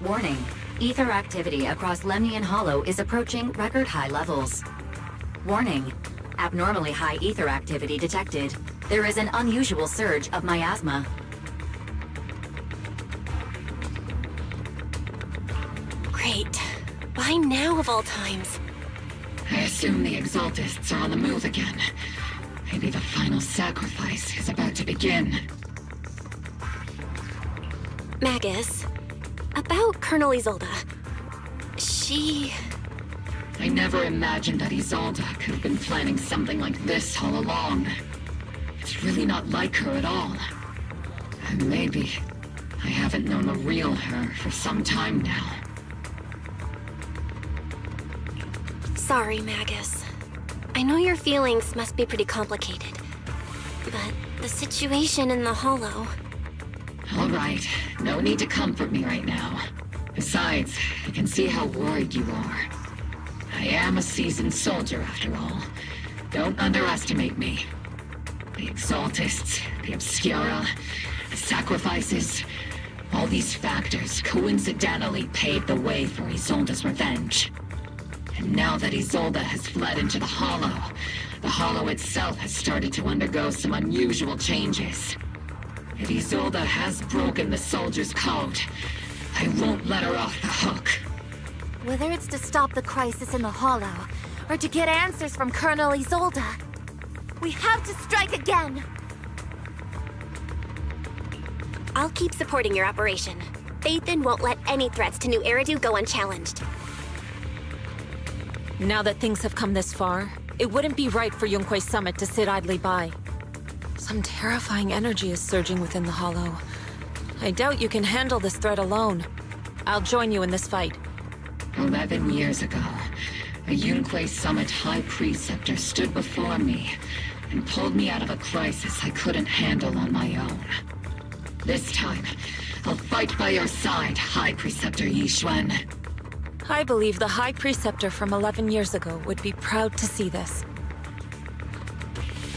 Warning. Ether activity across Lemnian Hollow is approaching record high levels. Warning. Abnormally high ether activity detected. There is an unusual surge of miasma. Great. Why now of all times? I assume the Exaltists are on the move again. Maybe the final sacrifice is about to begin. Magus, about Colonel Isolde. She... I never imagined that Isolde could have been planning something like this all along. It's really not like her at all. And maybe I haven't known the real her for some time now. Sorry, Magus. I know your feelings must be pretty complicated. But the situation in the Hollow... All right, no need to comfort me right now. Besides, I can see how worried you are. I am a seasoned soldier, after all. Don't underestimate me. The Exaltists, the Obscura, the sacrifices, all these factors coincidentally paved the way for Isolde's revenge. And now that Isolde has fled into the Hollow itself has started to undergo some unusual changes. If Isolde has broken the Soldier's code, I won't let her off the hook. Whether it's to stop the crisis in the Hollow, or to get answers from Colonel Isolde, we have to strike again! I'll keep supporting your operation. Phaethon won't let any threats to New Eridu go unchallenged. Now that things have come this far, it wouldn't be right for Yunque's summit to sit idly by. Some terrifying energy is surging within the Hollow. I doubt you can handle this threat alone. I'll join you in this fight. 11 years ago, a Yunque Summit High Preceptor stood before me and pulled me out of a crisis I couldn't handle on my own. This time, I'll fight by your side, High Preceptor Yixuan. I believe the High Preceptor from 11 years ago would be proud to see this.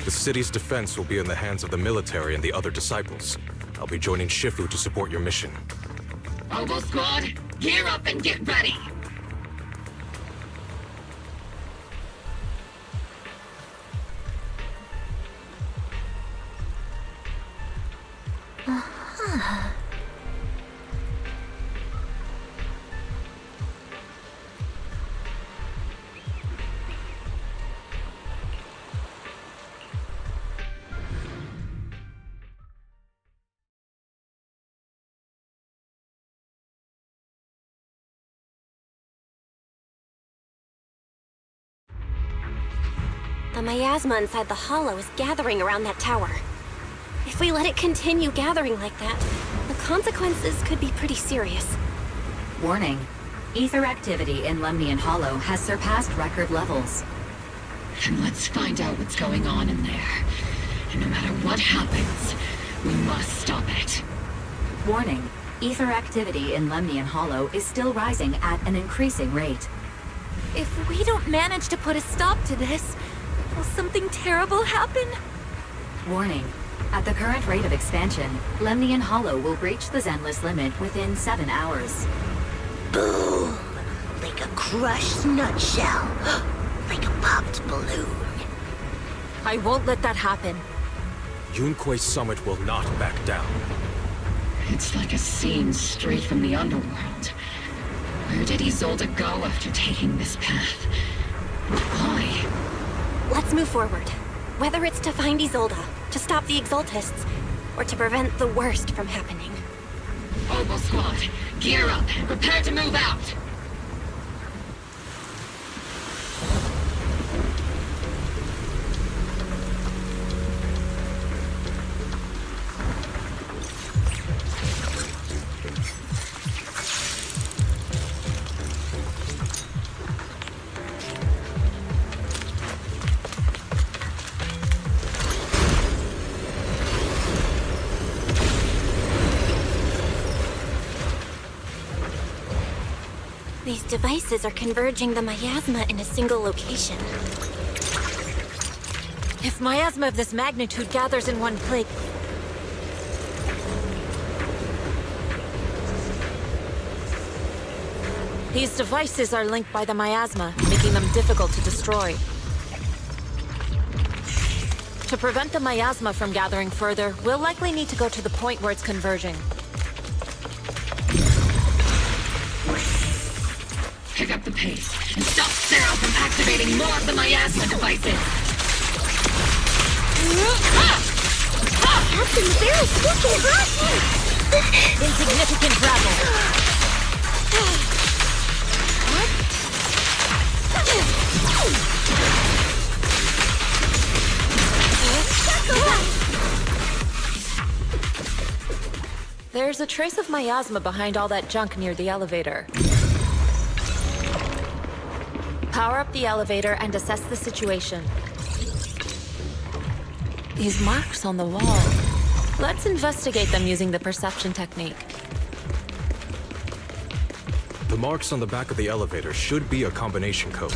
The city's defense will be in the hands of the military and the other disciples. I'll be joining Shifu to support your mission. Oboe Squad, gear up and get ready! The miasma inside the Hollow is gathering around that tower. If we let it continue gathering like that, the consequences could be pretty serious. Warning. Ether activity in Lemnian Hollow has surpassed record levels. And let's find out what's going on in there. And no matter what happens, we must stop it. Warning. Ether activity in Lemnian Hollow is still rising at an increasing rate. If we don't manage to put a stop to this, will something terrible happen? Warning. At the current rate of expansion, Lemnian Hollow will breach the Zenless limit within 7 hours. Boom! Like a crushed nutshell. Like a popped balloon. I won't let that happen. Yunque's summit will not back down. It's like a scene straight from the underworld. Where did Isolde go after taking this path? Why? Let's move forward. Whether it's to find Isolde, to stop the Exaltists, or to prevent the worst from happening. Oboe Squad, gear up and prepare to move out! These devices are converging the miasma in a single location. If miasma of this magnitude gathers in one place... These devices are linked by the miasma, making them difficult to destroy. To prevent the miasma from gathering further, we'll likely need to go to the point where it's converging. Pick up the pace and stop Sarah from activating more of the miasma devices! Captain, very spooky rotten! Insignificant rabble! There's a trace of miasma behind all that junk near the elevator. Power up the elevator and assess the situation. These marks on the wall. Let's investigate them using the perception technique. The marks on the back of the elevator should be a combination code.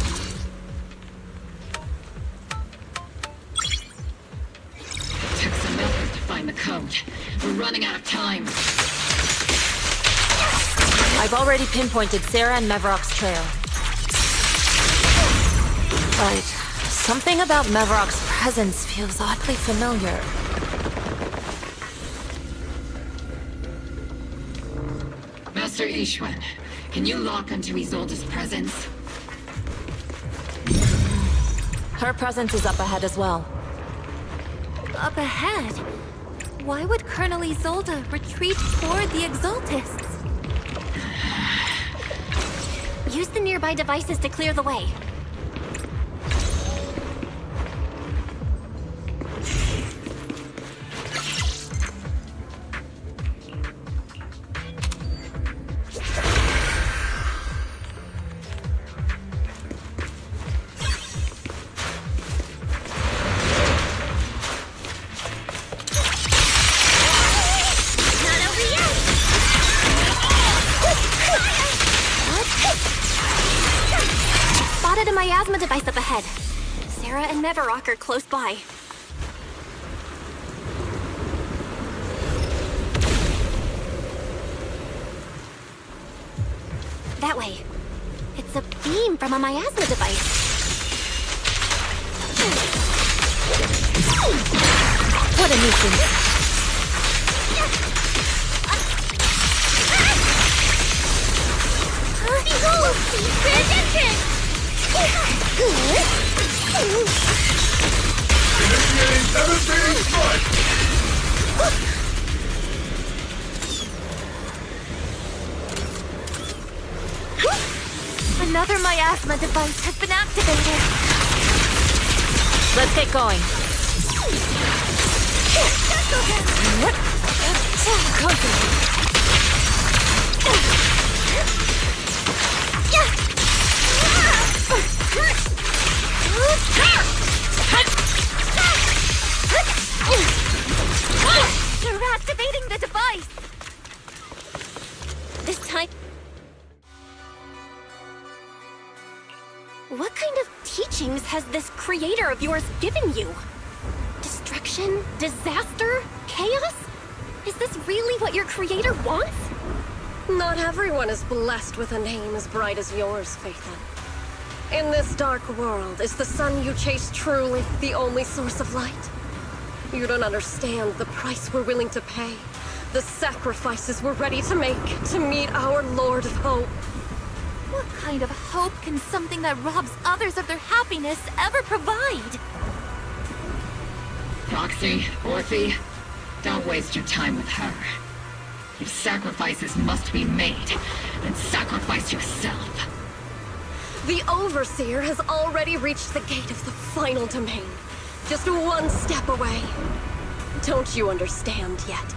ground. We're running out of time. I've already pinpointed Sarah and Mevrock's trail. But something about Mevrock's presence feels oddly familiar. Master Ishwan, can you lock onto Isolde's presence? Her presence is up ahead as well. Up ahead? Why would Colonel Isolde retreat toward the Exaltists? Use the nearby devices to clear the way. Spotted a miasma device up ahead. Sarah and Mevrock are close by. That way. It's a beam from a miasma device. What a nuisance. Behold! Pay attention! Initiating devastating strike! Another miasma device has been activated. Let's get going. You're activating the device! This time... What kind of teachings has this creator of yours given you? Destruction? Disaster? Chaos? Is this really what your creator wants? Not everyone is blessed with a name as bright as yours, Phaethon. In this dark world, is the sun you chase truly the only source of light? You don't understand the price we're willing to pay, the sacrifices we're ready to make to meet our Lord of Hope. What kind of hope can something that robs others of their happiness ever provide? Roxy, Orphe, don't waste your time with her. If sacrifices must be made, then sacrifice yourself. The Overseer has already reached the gate of the final domain. Just one step away. Don't you understand yet?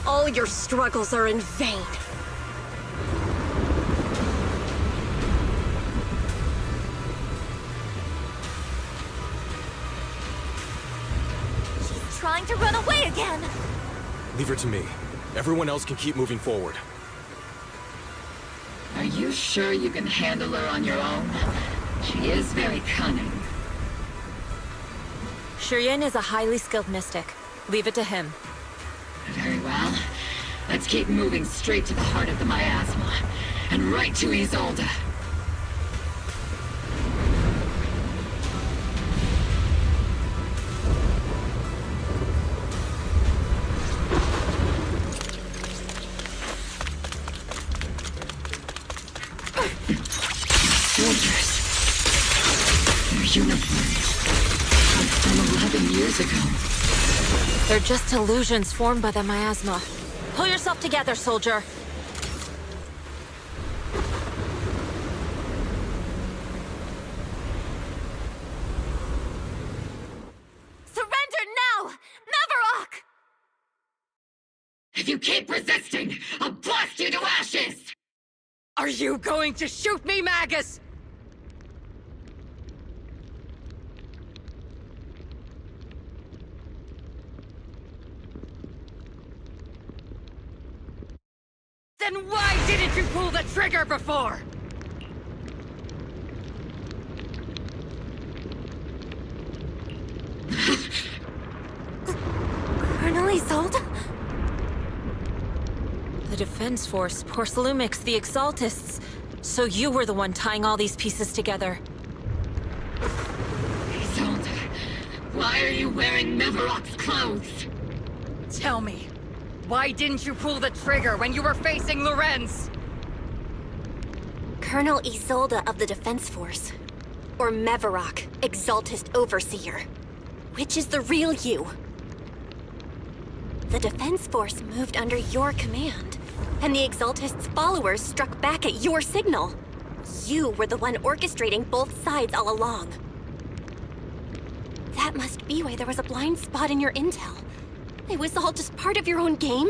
All your struggles are in vain. She's trying to run away again! Leave her to me. Everyone else can keep moving forward. Are you sure you can handle her on your own? She is very cunning. Shiryen is a highly skilled mystic. Leave it to him. Very well. Let's keep moving straight to the heart of the miasma, and right to Isolde. Soldiers. Their uniforms. From 11 years ago. They're just illusions formed by the miasma. Pull yourself together, soldier. Surrender now! Mevrock! If you keep resisting, I'll blast you to ashes! Are you going to shoot me, Magus? Then why didn't you pull the trigger before? Colonel Isolde? Defense Force, Porcelumix, the Exaltists. So you were the one tying all these pieces together. Isolde, why are you wearing Mevarok's clothes? Tell me, why didn't you pull the trigger when you were facing Lorenz? Colonel Isolde of the Defense Force. Or Mevarok, Exaltist Overseer. Which is the real you? The Defense Force moved under your command, and the Exaltist's followers struck back at your signal. You were the one orchestrating both sides all along. That must be why there was a blind spot in your intel. It was all just part of your own game?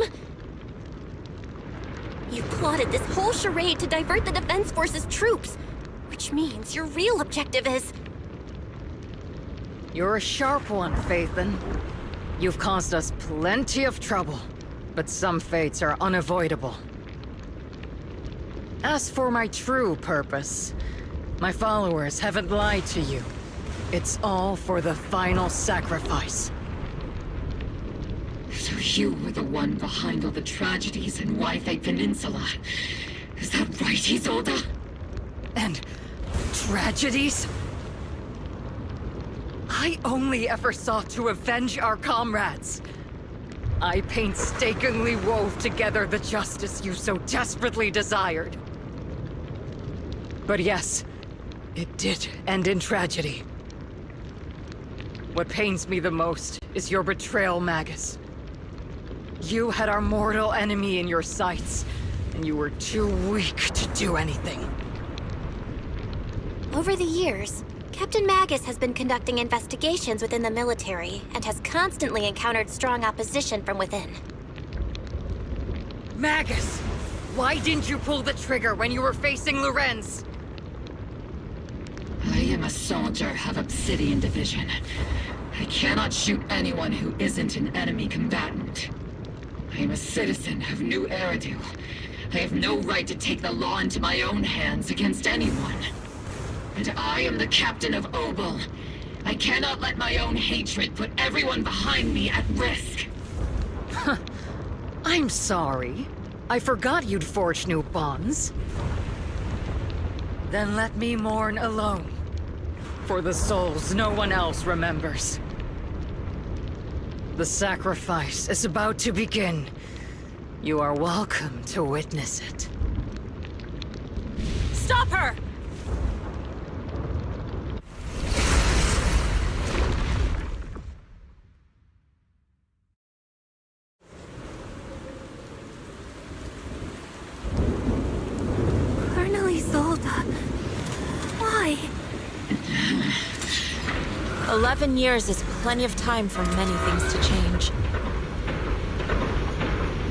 You plotted this whole charade to divert the Defense Force's troops, which means your real objective is... You're a sharp one, Phaethon. You've caused us plenty of trouble, but some fates are unavoidable. As for my true purpose, my followers haven't lied to you. It's all for the final sacrifice. So you were the one behind all the tragedies in Wi-Fi Peninsula. Is that right, Isolde? And tragedies? I only ever sought to avenge our comrades. I painstakingly wove together the justice you so desperately desired. But yes, it did end in tragedy. What pains me the most is your betrayal, Magus. You had our mortal enemy in your sights, and you were too weak to do anything. Over the years, Captain Magus has been conducting investigations within the military and has constantly encountered strong opposition from within. Magus! Why didn't you pull the trigger when you were facing Lorenz? I am a soldier of Obsidian Division. I cannot shoot anyone who isn't an enemy combatant. I am a citizen of New Eridu. I have no right to take the law into my own hands against anyone. And I am the captain of Obel. I cannot let my own hatred put everyone behind me at risk. I'm sorry. I forgot you'd forged new bonds. Then let me mourn alone. For the souls no one else remembers. The sacrifice is about to begin. You are welcome to witness it. Stop her! Colonel Isolde. Why? 11 years is plenty of time for many things to change.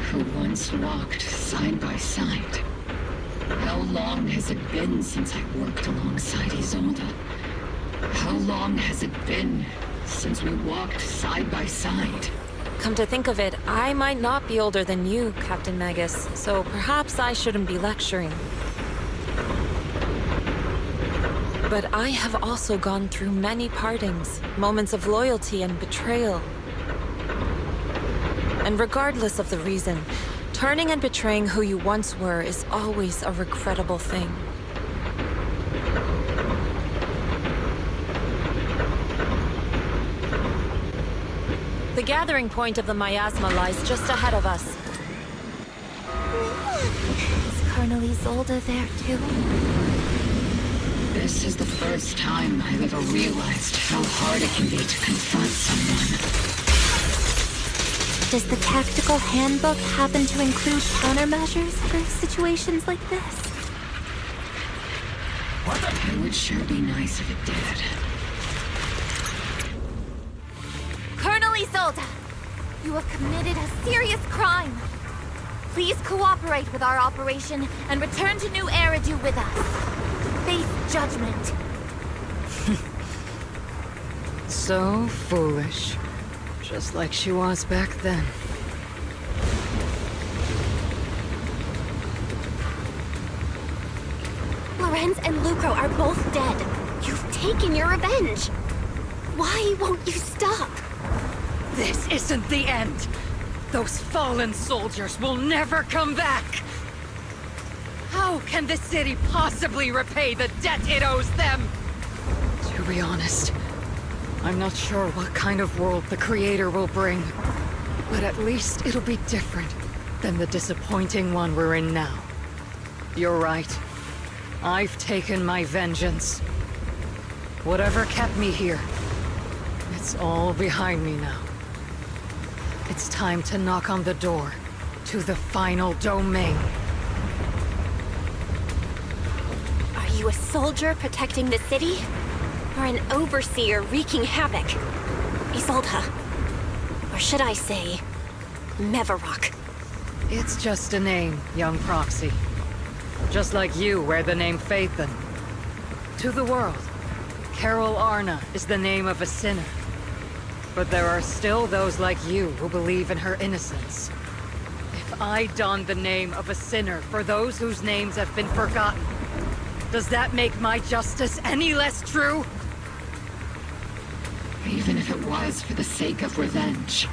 Who once walked side by side. How long has it been since I worked alongside Isolde? How long has it been since we walked side by side? Come to think of it, I might not be older than you, Captain Magus, so perhaps I shouldn't be lecturing. But I have also gone through many partings, moments of loyalty and betrayal. And regardless of the reason, turning and betraying who you once were is always a regrettable thing. The gathering point of the miasma lies just ahead of us. Is Colonel Isolde there too? This is the first time I've ever realized how hard it can be to confront someone. Does the tactical handbook happen to include countermeasures for situations like this? It would sure be nice if it did. Colonel Isolde! You have committed a serious crime. Please cooperate with our operation and return to New Eridu with us. Face judgment. So foolish. Just like she was back then. Lorenz and Lucro are both dead. You've taken your revenge. Why won't you stop? This isn't the end. Those fallen soldiers will never come back! How can the city possibly repay the debt it owes them? To be honest, I'm not sure what kind of world the Creator will bring. But at least it'll be different than the disappointing one we're in now. You're right. I've taken my vengeance. Whatever kept me here, it's all behind me now. It's time to knock on the door to the final domain. Are you a soldier protecting the city? Or an overseer wreaking havoc? Isolde. Or should I say, Mevarok? It's just a name, young proxy. Just like you wear the name Phaethon. To the world, Carol Arna is the name of a sinner. But there are still those like you who believe in her innocence. If I don the name of a sinner for those whose names have been forgotten, does that make my justice any less true? Even if it was for the sake of revenge,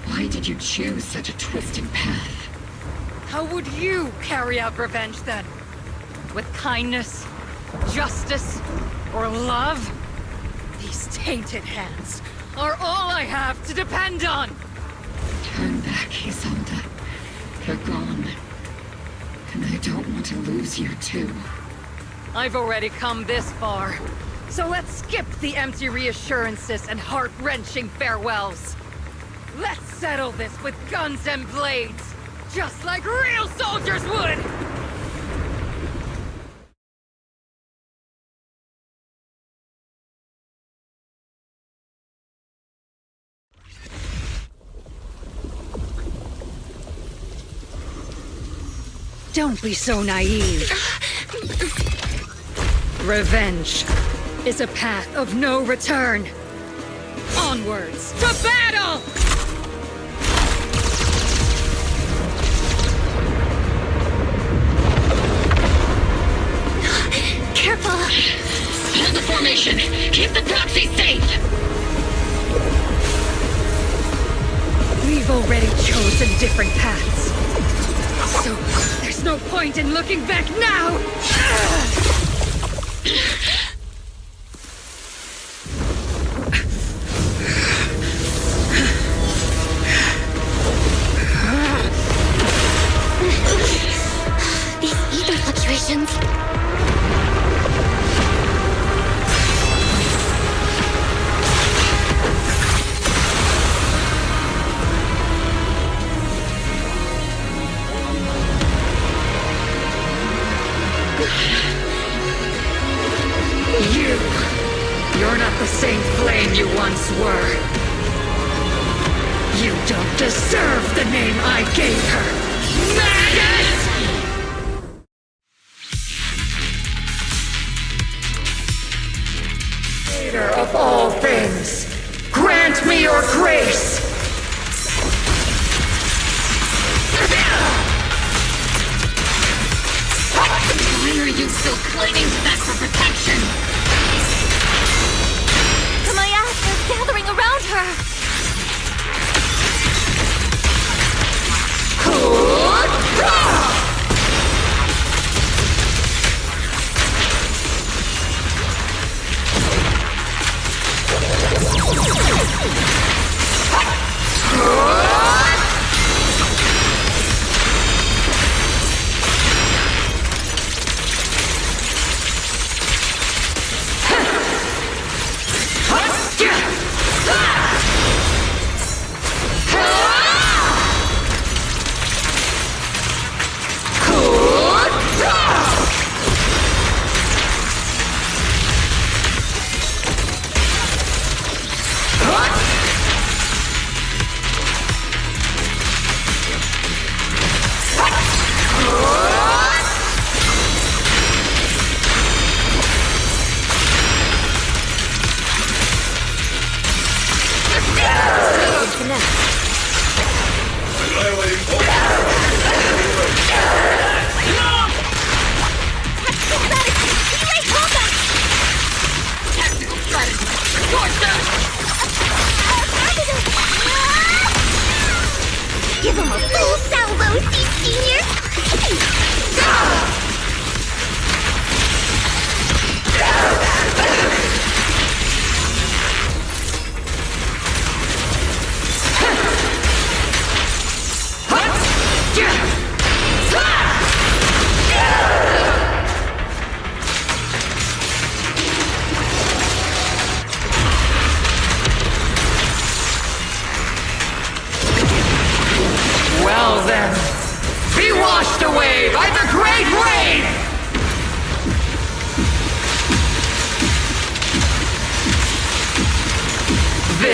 why did you choose such a twisted path? How would you carry out revenge then? With kindness, justice, or love? These tainted hands are all I have to depend on! Turn back, Isolde. They're gone. And I don't want to lose you too. I've already come this far. So let's skip the empty reassurances and heart-wrenching farewells. Let's settle this with guns and blades, just like real soldiers would! Don't be so naive. Revenge is a path of no return. Onwards to battle! Careful! Hold the formation! Keep the proxy safe! We've already chosen different paths. So, there's no point in looking back now! These ether fluctuations. You're not the same flame you once were. You don't deserve the name I gave her. Maggot! Creator of all things, grant me your grace! Why are you still clinging to that for protection? The miasma's gathering around her!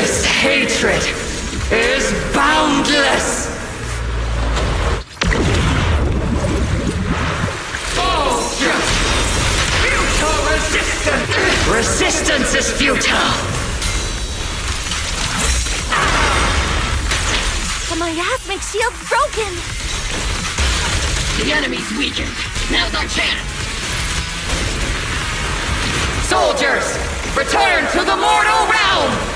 This hatred is boundless! Futile resistance! Resistance is futile! The miasmic shield's broken! The enemy's weakened. Now's our chance. Soldiers, return to the mortal realm!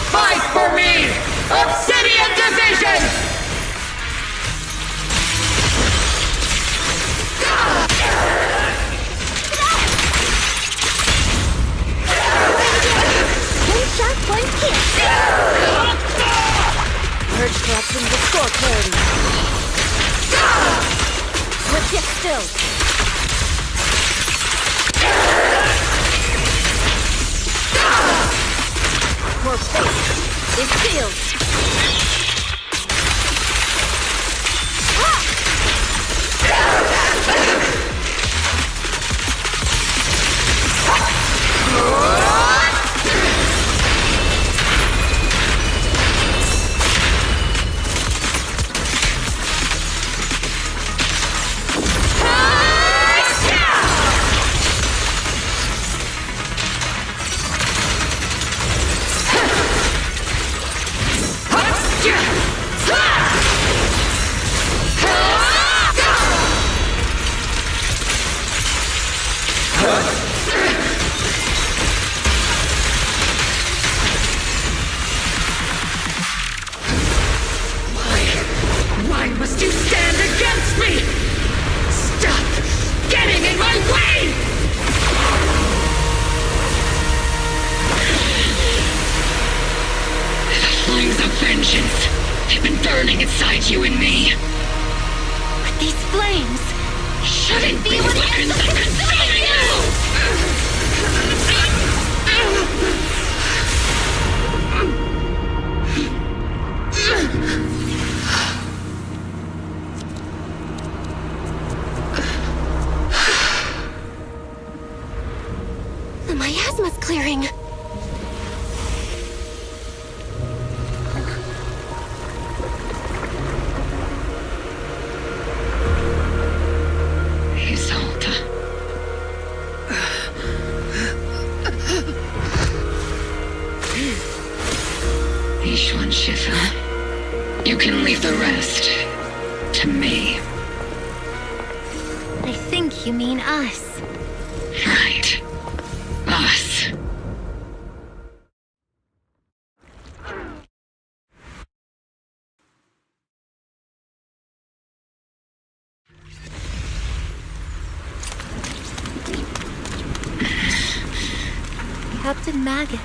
Fight for me! Obsidian Division! One shot, one kill! Purge corruption, restore clarity. Let's get still. Core face is sealed. Why must you stand against me? Stop getting in my way! The flames of vengeance have been burning inside you and me. But these flames Shouldn't be what ends up consuming The miasma's clearing. Isolde. Ishwan Shifu. You can leave the rest to me. I think you mean us. Right. Us. Captain Magus,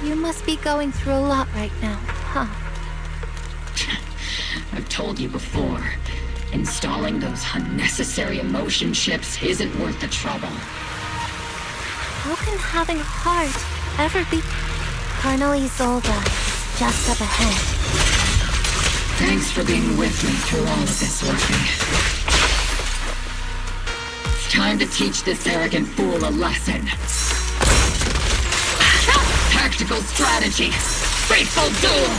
you must be going through a lot right now, huh? I've told you before, installing those unnecessary emotion chips isn't worth the trouble. How can having a heart ever be... Colonel Isolde is just up ahead. Thanks for being with me through all of this, Orphan. It's time to teach this arrogant fool a lesson. Tactical strategy. Fateful duel.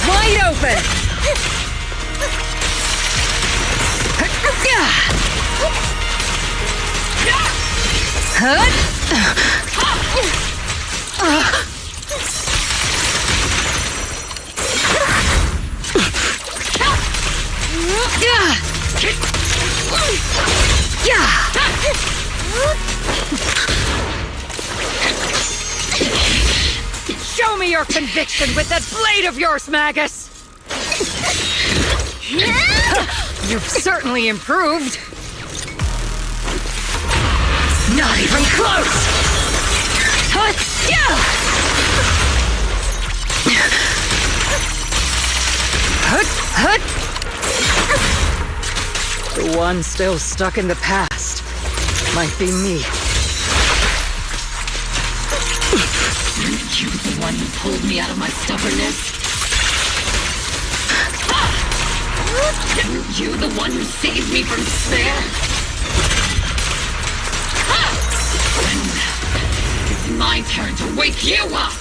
Wide open! Show me your conviction with that blade of yours, Magus! You've certainly improved. Not even close! The one still stuck in the past might be me. Aren't you the one who pulled me out of my stubbornness? Aren't you the one who saved me from despair? Then it's my turn to wake you up!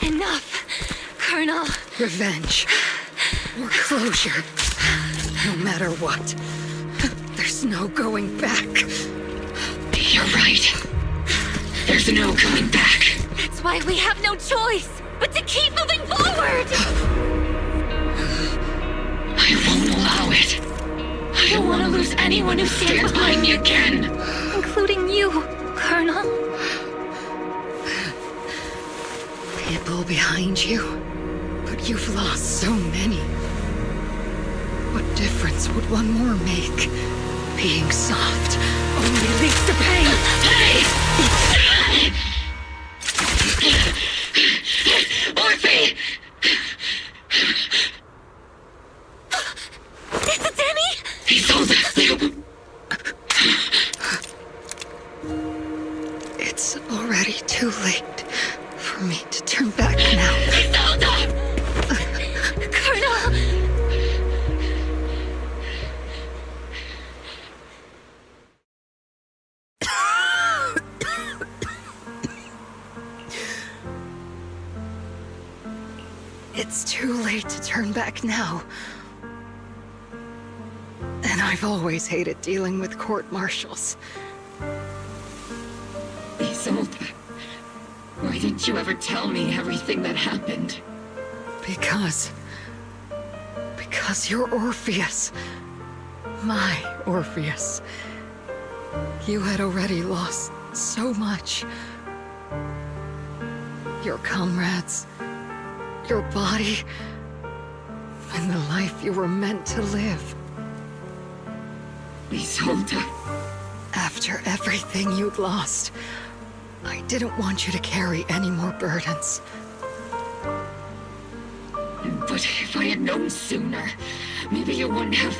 Enough, Colonel. Revenge. Or closure. No matter what. There's no going back. You're right. There's no coming back. That's why we have no choice but to keep moving forward! I won't allow it. I don't want to lose anyone who stands behind me again. Including you, Colonel. People behind you. But you've lost so many. What difference would one more make? Being soft only leads to pain. Hey! Orphe! It's Danny? Isolde! It's already too late for me to turn back now. Isolde! Colonel! It's too late to turn back now. And I've always hated dealing with court-martials. Isolde, why didn't you ever tell me everything that happened? Because you're Orpheus. My Orpheus. You had already lost so much. Your comrades, your body, and the life you were meant to live. Isolde. After everything you'd lost, I didn't want you to carry any more burdens. But if I had known sooner, maybe you wouldn't have...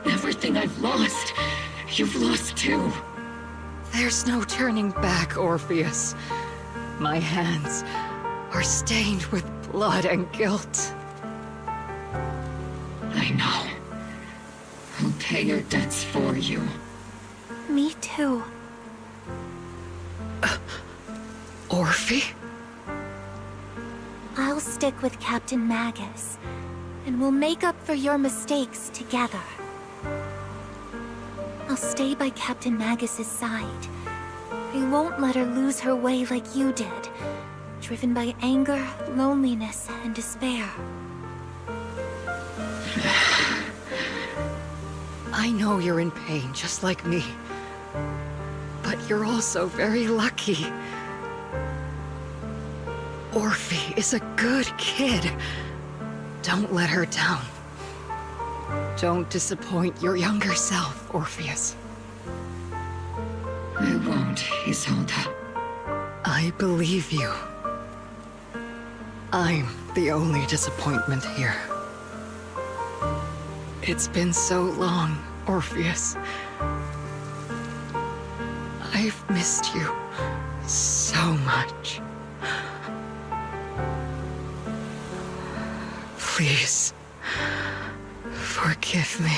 Everything I've lost, you've lost too. There's no turning back, Orpheus. My hands are stained with blood and guilt. I know. I'll pay your debts for you. Me too. Orphe? I'll stick with Captain Magus, and we'll make up for your mistakes together. I'll stay by Captain Magus's side. I won't let her lose her way like you did, driven by anger, loneliness, and despair. I know you're in pain, just like me. But you're also very lucky. Orphe is a good kid. Don't let her down. Don't disappoint your younger self, Orpheus. I won't, Isolde. I believe you. I'm the only disappointment here. It's been so long, Orpheus. I've missed you so much. Please, forgive me.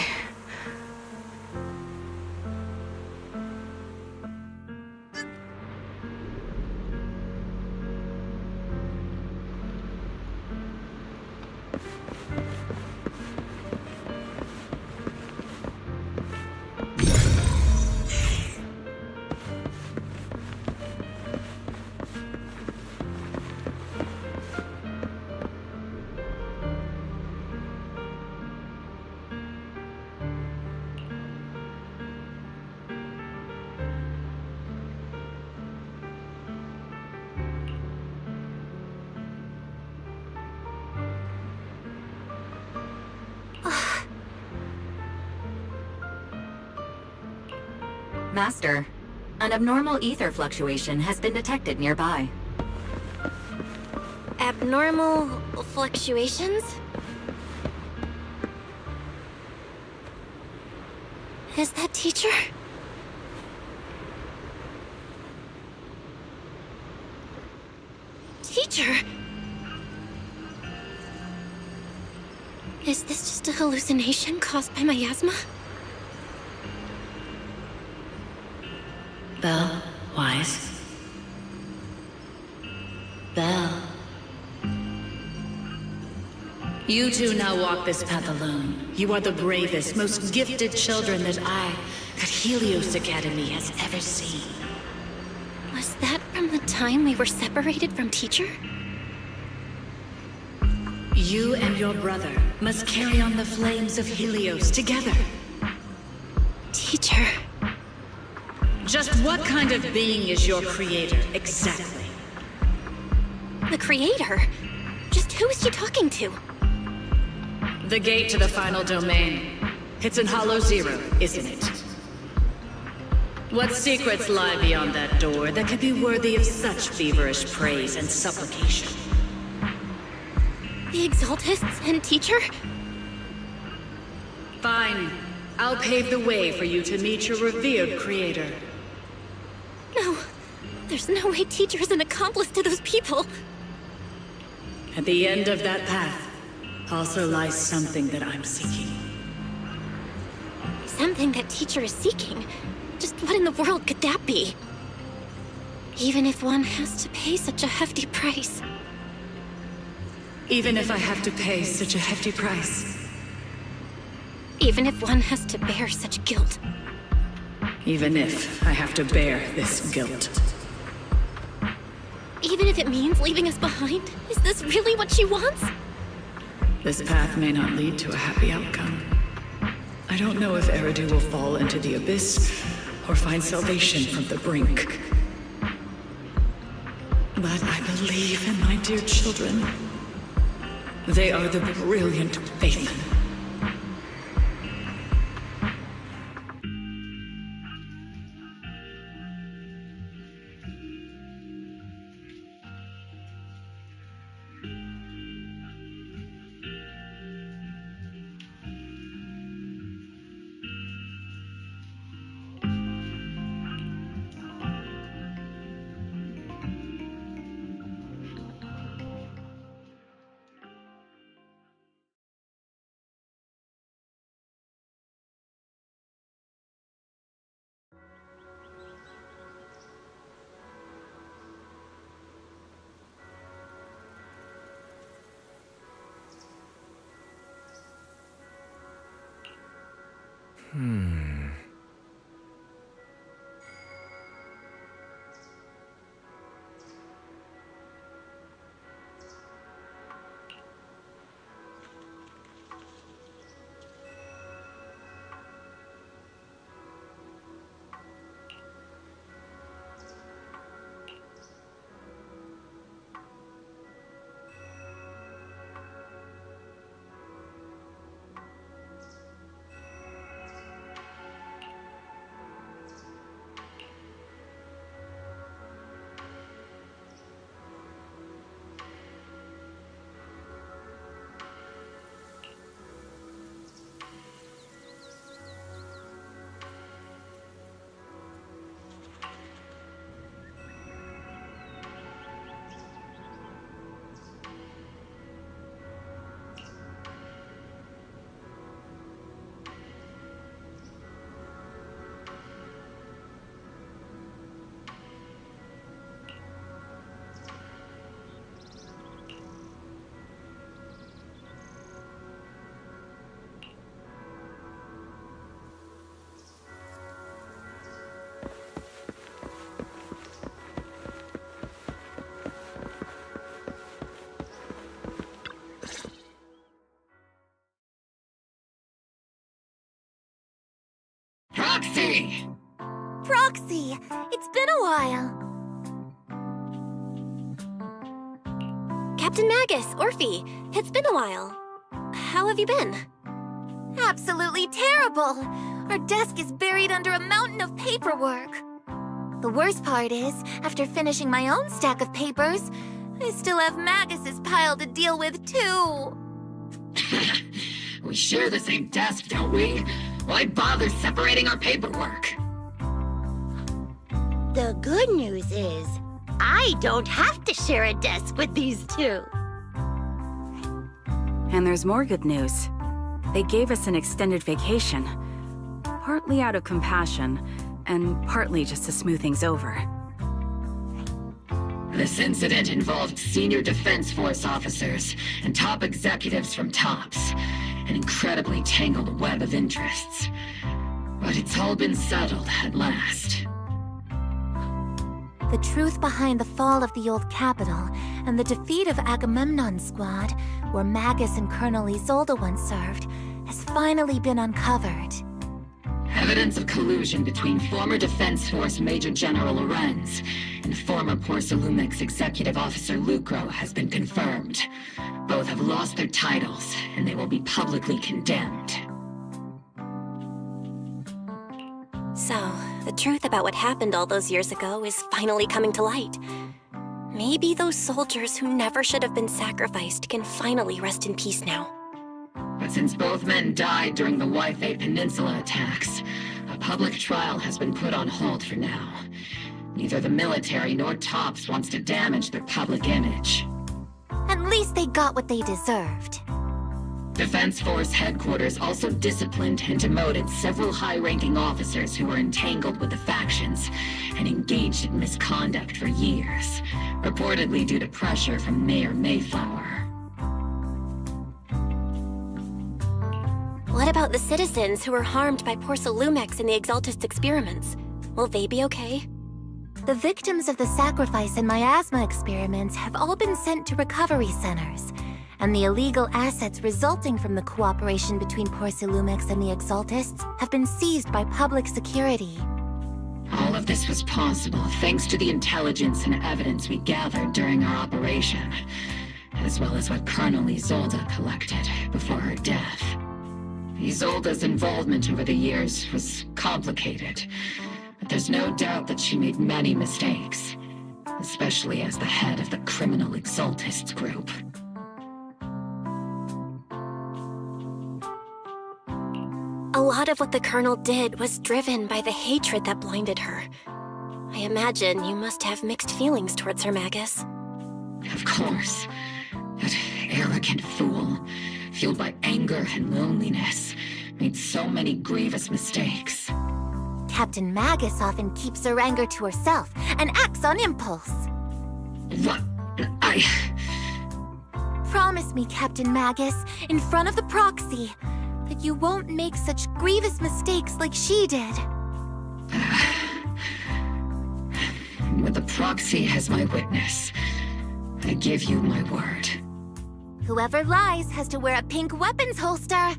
Master, an abnormal ether fluctuation has been detected nearby. Abnormal fluctuations? Is that teacher? Teacher? Is this just a hallucination caused by miasma? Belle, Wise. Belle. You two now walk this path alone. You are the bravest, most gifted children that Helios Academy has ever seen. Was that from the time we were separated from teacher? You and your brother must carry on the flames of Helios together. Teacher. Just what kind of being is your creator, exactly? The creator? Just who is she talking to? The gate to the final domain. It's in Hollow Zero, isn't it? What secrets lie beyond that door that could be worthy of such feverish praise and supplication? The Exaltists and teacher? Fine. I'll pave the way for you to meet your revered creator. No. There's no way teacher is an accomplice to those people. At the end of that path also lies something that I'm seeking. Something that teacher is seeking? Just what in the world could that be? Even if one has to pay such a hefty price. Even if I have to pay such a hefty price. Even if one has to bear such guilt. Even if I have to bear this guilt. Even if it means leaving us behind? Is this really what she wants? This path may not lead to a happy outcome. I don't know if Eridu will fall into the abyss or find salvation from the brink. But I believe in my dear children. They are the brilliant Faithen. Proxy! Proxy! It's been a while. Captain Magus, Orphe, it's been a while. How have you been? Absolutely terrible! Our desk is buried under a mountain of paperwork. The worst part is, after finishing my own stack of papers, I still have Magus's pile to deal with, too. We share the same desk, don't we? Why bother separating our paperwork? The good news is, I don't have to share a desk with these two. And there's more good news. They gave us an extended vacation. Partly out of compassion, and partly just to smooth things over. This incident involved senior Defense Force officers and top executives from TOPS. An incredibly tangled web of interests. But it's all been settled at last. The truth behind the fall of the old capital and the defeat of Agamemnon's squad, where Magus and Colonel Isolde once served, has finally been uncovered. Evidence of collusion between former Defense Force Major General Lorenz and former Porcelumex Executive Officer Lucro has been confirmed. Both have lost their titles, and they will be publicly condemned. So, the truth about what happened all those years ago is finally coming to light. Maybe those soldiers who never should have been sacrificed can finally rest in peace now. But since both men died during the Waifei Peninsula attacks, a public trial has been put on hold for now. Neither the military nor TOPS wants to damage their public image. At least they got what they deserved. Defense Force headquarters also disciplined and demoted several high-ranking officers who were entangled with the factions and engaged in misconduct for years, reportedly due to pressure from Mayor Mayflower. What about the citizens who were harmed by Porcelumex in the Exaltist experiments? Will they be okay? The victims of the sacrifice and miasma experiments have all been sent to recovery centers, and the illegal assets resulting from the cooperation between Porcelumex and the Exaltists have been seized by public security. All of this was possible thanks to the intelligence and evidence we gathered during our operation, as well as what Colonel Isolde collected before her death. Isolde's involvement over the years was complicated, but there's no doubt that she made many mistakes, especially as the head of the criminal Exaltists group. A lot of what the Colonel did was driven by the hatred that blinded her. I imagine you must have mixed feelings towards her, Magus. Of course. That arrogant fool, fueled by anger and loneliness, made so many grievous mistakes. Captain Magus often keeps her anger to herself and acts on impulse. What? Promise me, Captain Magus, in front of the proxy, that you won't make such grievous mistakes like she did. With the proxy as my witness, I give you my word. Whoever lies has to wear a pink weapons holster.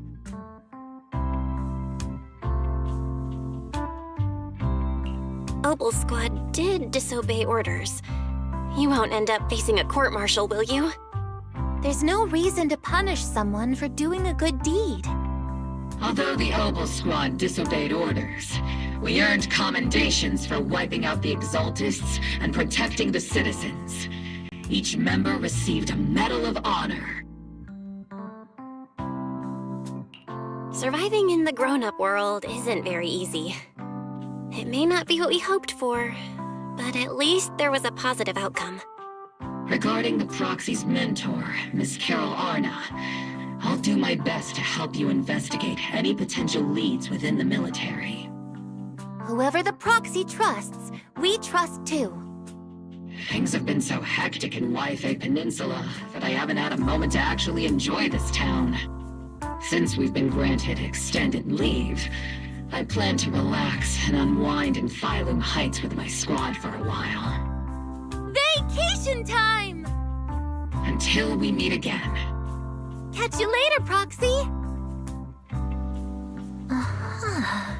Obel's squad did disobey orders. You won't end up facing a court-martial, will you? There's no reason to punish someone for doing a good deed. Although the Obel squad disobeyed orders, we earned commendations for wiping out the Exaltists and protecting the citizens. Each member received a Medal of Honor. Surviving in the grown-up world isn't very easy. It may not be what we hoped for, but at least there was a positive outcome. Regarding the proxy's mentor, Miss Carol Arna, I'll do my best to help you investigate any potential leads within the military. Whoever the proxy trusts, we trust too. Things have been so hectic in Waifei Peninsula that I haven't had a moment to actually enjoy this town. Since we've been granted extended leave, I plan to relax and unwind in Phylum Heights with my squad for a while. Vacation time! Until we meet again. Catch you later, Proxy! Uh-huh.